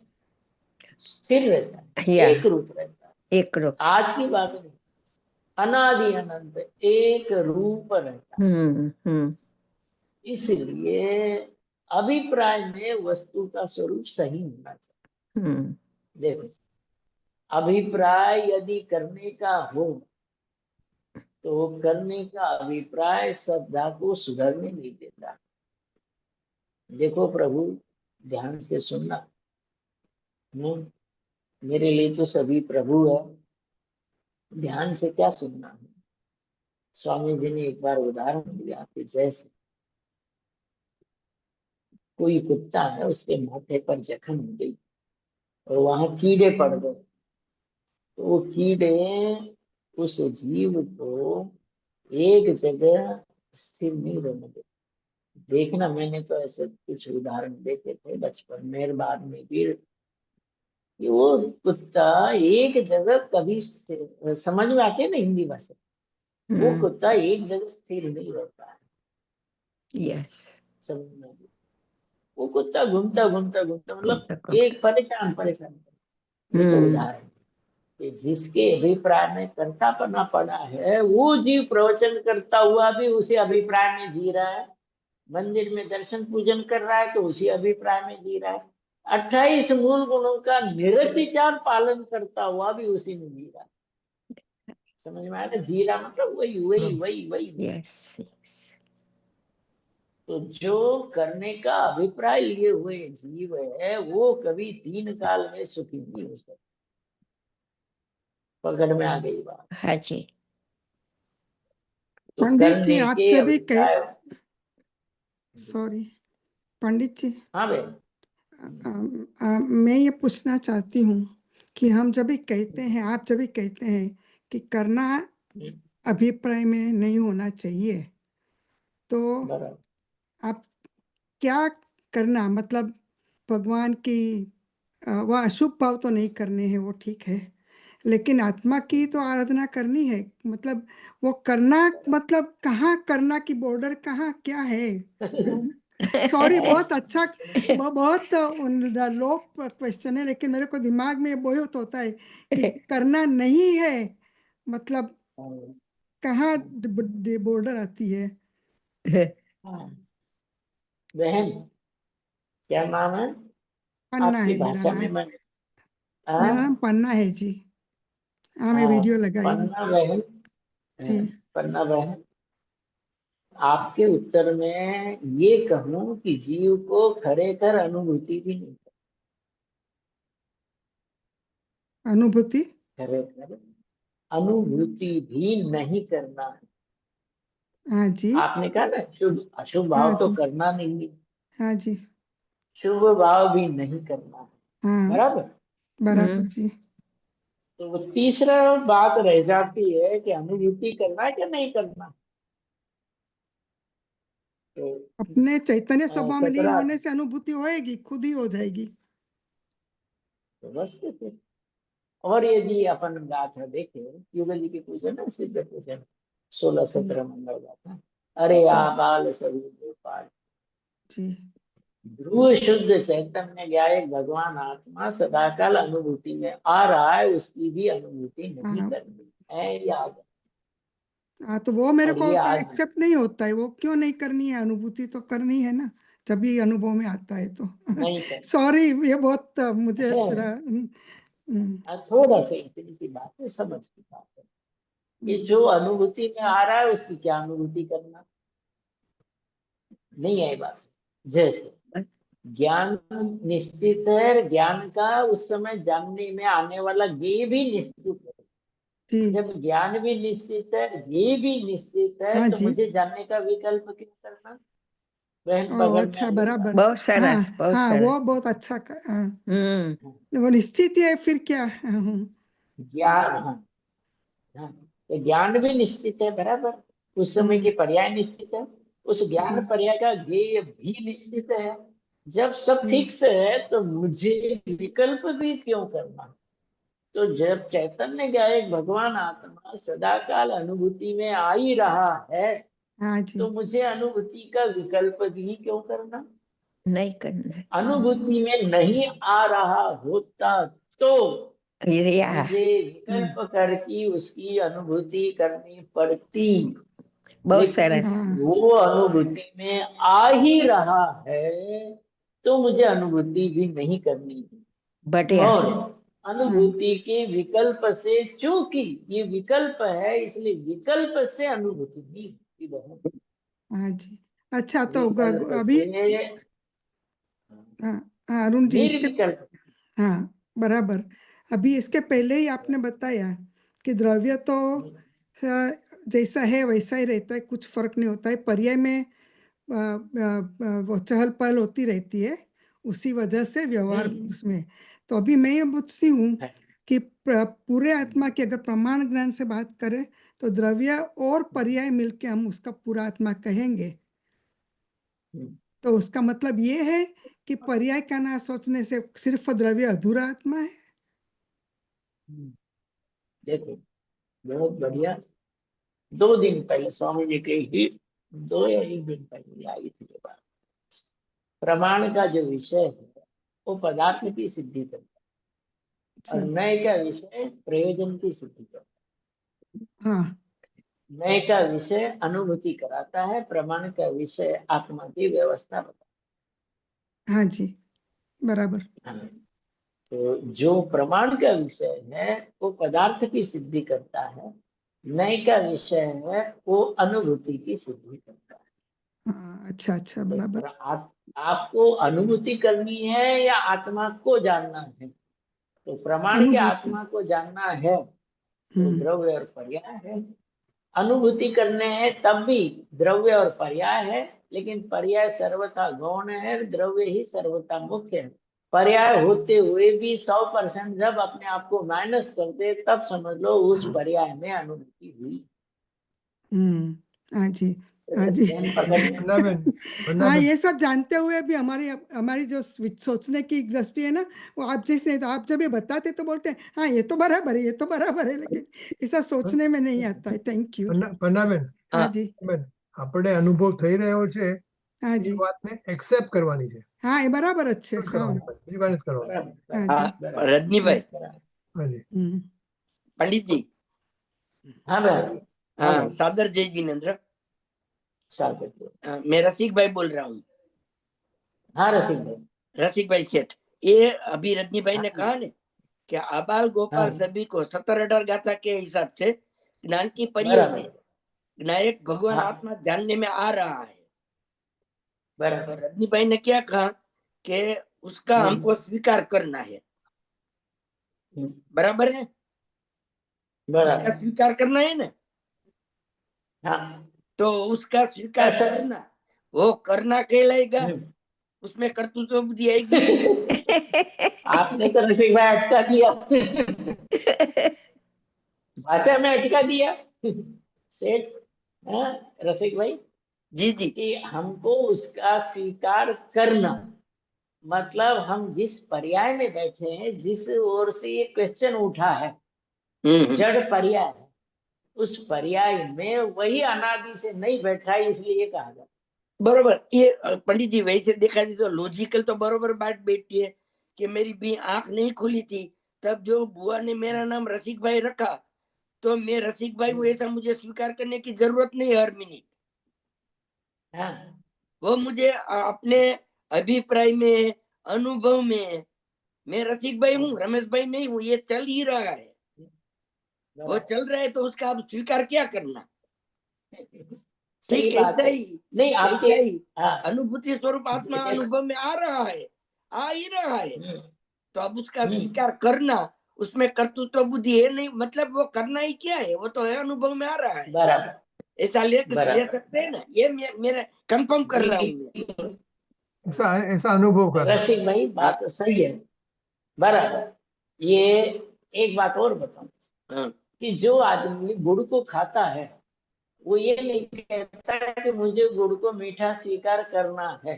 स्थिर रहता है, या एक रूप रहता है। एक रूप। आज की बात नहीं, अनादि अनंत एक रूप रहता है। इसलिए अभिप्राय में वस्तु का स्वरूप सही होना चाहिए। देखो, अभिप्राय यदि करने का हो तो करने का अभिप्राय श्रद्धा को सुधरने नहीं देता। देखो प्रभु, ध्यान से सुनना, मेरे लिए तो सभी प्रभु है, ध्यान से क्या सुनना है। स्वामी जी ने एक बार उदाहरण दिया कि जैसे कोई कुत्ता है, उसके माथे पर जख्म हो गई और वहां कीड़े पड़ गए, तो वो कीड़े उस जीव को एक जगह स्थिर नहीं रहने देते। देखना, मैंने तो ऐसे कुछ उदाहरण देखे थे बचपन में, बाद में भी, कि वो कुत्ता एक जगह कभी समझ में आते ना हिंदी भाषा, वो कुत्ता एक जगह स्थिर नहीं रहता है। यस, समझ में आती? वो कुत्ता घूमता घूमता घूमता, मतलब एक परेशान परेशान। ये तो उदाहरण कि जिसके अभिप्राय में कर्तापना पड़ा है, वो जीव प्रवचन करता हुआ भी उसी अभिप्राय में जी रहा है। मंदिर में दर्शन पूजन कर रहा है तो उसी अभिप्राय में जी रहा है। 28 मूल गुणों का निरतिचार पालन करता हुआ भी उसी में जी रहा है। समझ में आया ना? जी रहा मतलब वही वही वही वही। Yes, yes. तो जो करने का अभिप्राय लिए हुए जीव है, वो कभी दीन काल में सुखी नहीं हो सकता। पकड़ में आ गई बात? हाँ जी। तो पंडित जी, करने आप के जब भी अभिप्राय, सॉरी पंडित जी, हाँ भाई, मैं ये पूछना चाहती हूँ कि हम जब भी कहते हैं, आप जब भी कहते हैं कि करना अभिप्राय में नहीं होना चाहिए, तो बराबर। आप क्या करना, मतलब भगवान की वह अशुभ भाव तो नहीं करने हैं, वो ठीक है, लेकिन आत्मा की तो आराधना करनी है। मतलब वो करना, मतलब कहाँ करना की बॉर्डर कहाँ क्या है वो? सॉरी, बहुत अच्छा, बहुत लो क्वेश्चन है, लेकिन मेरे को दिमाग में बहुत होता है कि करना नहीं है, मतलब कहाँ बॉर्डर आती है। हाँ। बहन, क्या नाम है पन्ना आपकी है मेरा भाषा नाम। में? मैं मेरा नाम पन्ना है जी। हाँ, मैं वीडियो लगाई हूँ पन्ना बहन। जी। पन्ना बहन, आपके उत्तर में ये कहूं कि जीव को खरेखर अनुभूति भी नहीं, अनुभूति, खरेखर अनुभूति भी नहीं करना है। हाँ जी, आपने कहा ना शुभ अशुभ हाँ भाव तो जी, करना नहीं है, हाँ जी, शुभ भाव भी नहीं करना है, हाँ, बराबर। बराबर जी। तो वो तीसरा बात रह जाती है कि अनुभूति करना है कि नहीं करना। तो अपने चैतन्य स्वभाव में लीन खतरा होने से अनुभूति होएगी, खुद ही हो जाएगी। तो बस थे। और यदि अपन गाथा देखे युगल जी के पूजन ना, सिद्ध पूजन 16-17 मंगल गाथा, अरे आ बाल सभी गोपाल, जी, ध्रुव शुद्ध चैतन्य ज्ञायक भगवान आत्मा सदाकाल अनुभूति में आ रहा है, उसकी भी अनुभूति नहीं हाँ, करनी है, याद। हाँ, तो वो मेरे और को ये आज एक्सेप्ट नहीं होता है। वो क्यों नहीं करनी है? अनुभूति तो करनी है ना, जब ये अनुभव में आता है तो। नहीं कर सॉरी, ये बहुत मुझे है। थोड़ा थोड़ा सा इतनी सी बात है, समझ की बात है कि जो अनुभूति में आ रहा है उसकी क्या अनुभूति करना, नहीं है बात। जैसे ज्ञान निश्चित है, ज्ञान का उस समय जानने में आने वाला ये भी निश्चित है। जी, जब ज्ञान भी निश्चित है, ये भी निश्चित है, हाँ तो जी, मुझे जानने का विकल्प क्यों करना? बहन ओ पकड़ में अच्छा, आई ये बात? बराबर। बहुत हाँ, सरस, बहुत हाँ, सरस। वो बहुत अच्छा हाँ, हम्म। वो निश्चित ही है, फिर क्या। ज्ञान, हाँ, तो ज्ञान भी निश्चित है, बराबर। उस समय की पर्याय निश्चित है, उस जी, ज्ञान पर्याय का ज्ञेय भी निश्चित है। जब सब फिक्स है तो मुझे विकल्प भी क्यों करना? तो जब चैतन्य ज्ञायक भगवान आत्मा सदाकाल अनुभूति में आ ही रहा है, हाँ जी, तो मुझे अनुभूति का विकल्प भी क्यों करना? नहीं करना है। अनुभूति में नहीं आ रहा होता तो या मुझे विकल्प करके उसकी अनुभूति करनी पड़ती, बहुत लेकिन सरस। वो अनुभूति में आ ही रहा है तो मुझे अनुभूति भी नहीं करनी है। बढ़िया। और अनुभूति के विकल्प से, चूंकि ये विकल्प है इसलिए विकल्प से अनुभूति नहीं होती बहन। हाँ जी। अच्छा, तो विकल्प अभी से हाँ, हाँ, अरुण जी, इसके निर्विकल्प। हाँ, बराबर। अभी इसके पहले ही आपने बताया कि द्रव्य तो जैसा है वैसा ही रहता है, कुछ फर्क नहीं होता है। पर्याय में वो चहल पहल होती रहती है, उसी वजह से व्यवहार उसमें। तो अभी मैं ये पूछती हूँ कि पूरे आत्मा की अगर प्रमाण ज्ञान से बात करें तो द्रव्य और पर्याय मिलके हम उसका पूरा आत्मा कहेंगे। तो उसका मतलब ये है कि पर्याय का ना सोचने से सिर्फ द्रव्य अधूरा आत्मा है। देखो, बहुत बढ़िया। 2 दिन पहले स्वामी जी के ही 2 या 1 दिन पहले आई थी ये बात। प्रमाण का जो विषय है वो पदार्थ की सिद्धि करता है और नए का विषय प्रयोजन की सिद्धि करता है। हाँ, नए का विषय अनुभूति कराता है, प्रमाण का विषय आत्मा की व्यवस्था बताता हाँ जी, बराबर। है। तो जो प्रमाण का विषय है वो पदार्थ की सिद्धि करता है, नए का विषय है वो अनुभूति की सिद्धि करता है। हाँ, अच्छा, अच्छा, तो बराबर। आपको अनुभूति करनी है या आत्मा को जानना है? तो प्रमाण के अनुभूति। आत्मा को जानना है तो द्रव्य और पर्याय है। अनुभूति करने हैं तब भी द्रव्य और पर्याय है, लेकिन पर्याय सर्वथा गौण है, द्रव्य ही सर्वथा मुख्य है। पर्याय होते हुए भी 100% जब अपने आप को माइनस कर दे तब समझ लो उस पर्याय में अनुभूति हुई। हाँ जी, हाँ जी। पन्ना बहन, हाँ, ये सब जानते हुए भी हमारी हमारी जो सोचने की दृष्टि है ना, वो आप जैसे, तो आप जब ये बताते तो बोलते हैं हाँ ये तो बराबर है, ये तो बराबर है, लेकिन ऐसा सोचने में नहीं आता है। Thank you. પન્નાબેન, हाँ जी, બેન, આપણે અનુભવ થઈ રહ્યો છે हाँ ये जी बात ने एक्सेप्ट करवानी है, हाँ એ બરાબર જ છે accept हाँ करवानी है, स्वीकारित करवानी है। बराबर, हाँ बराबर, जी हाँ रजनी भाई हाँ जी हम्म, पंडित जी हाँ भाई, हाँ हाँ भाई, सादर जय जिनेन्द्र स्वागत है। मैं रसिक भाई बोल रहा हूँ हाँ रसिक भाई, रसिक भाई सेठ ये अभी रजनी भाई ने हाँ। कहा ने कि आबाल गोपाल हाँ। सभी को 17-18 गाथा के हिसाब से ज्ञान की पर्याय बराबर, में नायक भगवान हाँ। आत्मा जानने में आ रहा है बराबर, और रजनी भाई ने क्या कहा कि उसका हम्म। हमको स्वीकार करना है हम्म, बराबर है उसका बराबर, स्वीकार करना है ना हाँ। तो उसका स्वीकार ऐसा- करना वो करना कहलाएगा हम्म। उसमें कर्तृत्व बुद्धि आएगी आपने तो रसिक भाई अटका दिया, भाषा में अटका दिया सेठ, हाँ रसिक भाई, जी जी कि हमको उसका स्वीकार करना मतलब हम जिस पर्याय में बैठे हैं, जिस ओर से ये क्वेश्चन उठा है, जड़ पर्याय है, उस पर्याय में वही अनादि से नहीं बैठा है, इसलिए ये कहा जाता है। बरोबर ये पंडित जी वैसे देखा जाए तो लॉजिकल तो बरोबर बात बैठती है कि मेरी भी आंख नहीं खुली थी तब जो बुआ ने मेरा नाम रसिक भाई रखा तो मैं रसिक भाई हूँ ऐसा मुझे स्वीकार करने की जरूरत नहीं हर मिनट हाँ, वो मुझे अपने अभिप्राय में अनुभव में मैं रसिक भाई हूँ रमेश भाई नहीं हूँ ये चल ही रहा है वो चल रहा है तो उसका अब स्वीकार क्या करना सही ठीक बात ऐसा है। ही नहीं आपके, ऐसा ही हाँ, अनुभूति स्वरूप आत्मा अनुभव में आ रहा है आ ही रहा है तो अब उसका स्वीकार करना उसमें कर्तृत्व बुद्धि है नहीं मतलब वो करना ही क्या है वो तो है अनुभव में आ रहा है बराबर, ऐसा ले बराबर। सकते हैं ना ये मेरा कंफर्म कर रहा हूँ मैं ऐसा ऐसा अनुभव कर रहा है। रसिक भाई बात तो सही है, बराबर। ये एक बात और बताऊं हाँ, कि जो आदमी गुड़ को खाता है वो ये नहीं कहता कि मुझे गुड़ को मीठा स्वीकार करना है।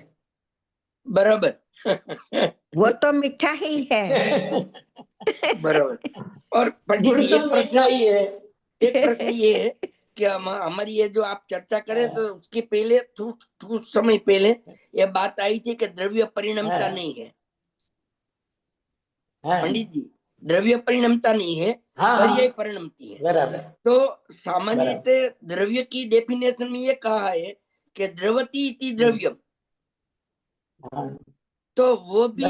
बराबर वो तो मीठा ही है बराबर और पंडित गुड़ जी तो एक प्रश्न मीठा ही है। एक प्रश्न ये है कि हमारी ये जो आप चर्चा करें तो उसके पहले कुछ समय पहले ये बात आई थी कि द्रव्य परिणमता नहीं है पंडित जी द्रव्य परिणमता नहीं है पर्याय परिणमती है बराबर, तो सामान्यतः द्रव्य की डेफिनेशन में ये कहा है कि द्रवती इति द्रव्यम तो वो भी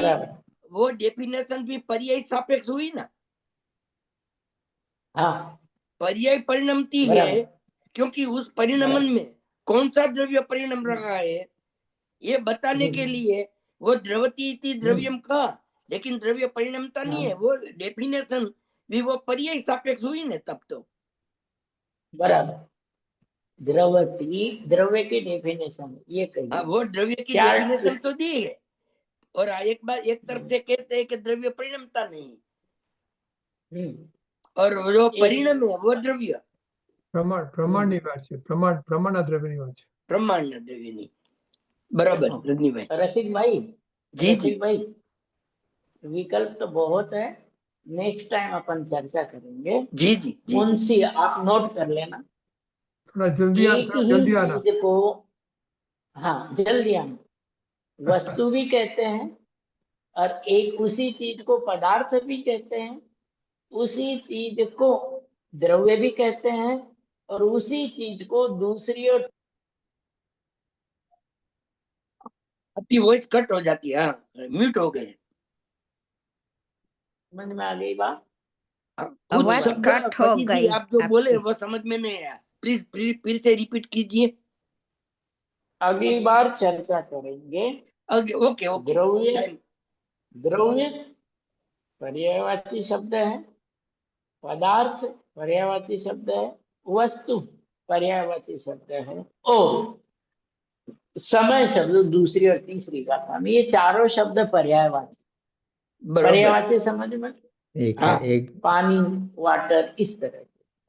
वो डेफिनेशन भी पर्याय सापेक्ष हुई ना पर्याय परिणमती है क्योंकि उस परिणमन में कौन सा द्रव्य परिणम रहा है ये बताने के लिए वो द्रवती इति द्रव्यम कहा लेकिन द्रव्य परिणमता नहीं है वो डेफिनेशन भी वो पर्याय सापेक्ष हुई ना तब तो बराबर। द्रवती द्रव्य की डेफिनेशन ये कही, वो द्रव्य की क्या डेफिनेशन तो दी है और एक बार एक तरफ से कहते हैं कि द्रव्य परिणमता नहीं और जो परिणाम है वो द्रव्य પ્રમાણની વાત છે, પ્રમાણના દ્રવ્યની વાત છે। ब्रह्मांड द्रव्य नहीं बराबर रजनी भाई रसिक भाई, जी जी रसिक भाई, विकल्प तो बहुत है, नेक्स्ट टाइम अपन चर्चा करेंगे। जी जी जी उनसे आप नोट कर लेना, थोड़ा जल्दी एक ही जल्दी आना। चीज को, हाँ जल्दी आना, वस्तु भी कहते हैं और एक उसी चीज को पदार्थ भी कहते हैं, उसी चीज को द्रव्य भी कहते हैं और उसी चीज को दूसरी और आपकी वॉइस कट हो जाती है म्यूट हो गए समझ में आ गई बात। कुछ आवाज शब्द कट हो पंडित जी गई आप जो बोले आपकी। वो समझ में नहीं आया प्लीज फिर से रिपीट कीजिए अगली बार चर्चा करेंगे। ओके ओके द्रव्य, द्रव्य पर्यायवाची शब्द है, पदार्थ पर्यायवाची शब्द है, वस्तु पर्यायवाची शब्द है और समय शब्द दूसरी और तीसरी का काम, ये चारों शब्द पर्यायवाची। पर्यायवाची समझ में, एक हाँ। है एक पानी, वाटर, इस तरह।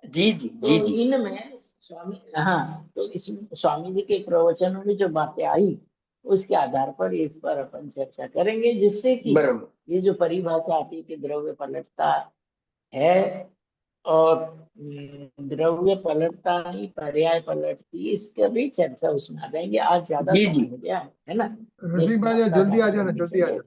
जी जी तो जी जी इनमें स्वामी, हाँ, तो इसमें स्वामी जी के प्रवचनों में जो बातें आई उसके आधार पर इस पर अपन चर्चा करेंगे, जिससे कि बराबर ये जो परिभाषा आती है कि द्रव्य पलटता है और द्रव्य पलटता नहीं, पर्याय पलटती, इसका भी चर्चा उसमें आ जाएंगे। आज ज्यादा जी, समय जी। हो गया है ना। रसिक भाई जल्दी आ जाना, जल्दी आ जाना।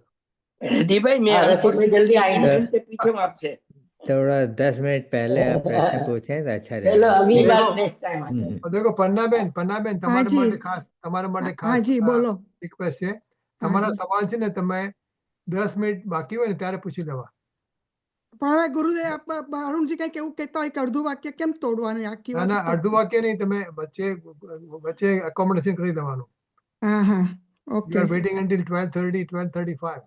हृदय भाई मैं हाँ, रसिक भाई अनफॉर्चुनेटली जल्दी 3 आएंगे। घंटे पीछे हूँ आपसे। थोड़ा 10 मिनट पहले आप प्रश्न पूछें तो अच्छा चलो रहेगा। अगली देखो, बार नेक्स्ट टाइम आ जाए। और देखो पन्ना बेन हाँ તમારા जी માટે ખાસ તમારા માટે हाँ ખાસ जी बोलो રિક્વેસ્ટ છે, हाँ તમારા जी સવાલ છે ને તમે 10 મિનિટ બાકી હોય ને ત્યારે પૂછી લેવા. પણ ગુરુદેવ અરુણજી કઈક એવું કહેતા હોય કે અડધું વાક્ય કેમ તોડવાનું આખી ના વાત ના ઉપર અડધું વાક્ય નહીં, તમે વચ્ચે વચ્ચે એકોમોડેશન કરી દેવાનું. હા હા you okay are waiting until 12:30 12:35.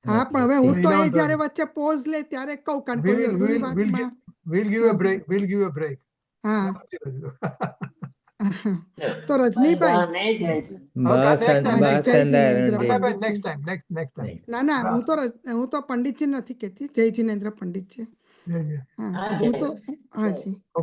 હા પણ હવે હું તો એ 11:30. જ્યારે વચ્ચે પોઝ લે ત્યારે કહું કારણ We કોઈ will અધૂરી we'll we'll વાતમાં give we'll give a break. We'll give a break. હા ચલો, તો રજનીભાઈ બધાને જય શ્રી बहुत next time, હા बहुत જય शानदार જીનેન્દ્ર अरुण जी। પન્નાબેન પંડિતજી next time. नहीं, ના ના હું તો પંડિતજી નથી કહેતી જય જીનેન્દ્ર પંડિત છે જય જય. હા હા, હું જય તો હા જય. જી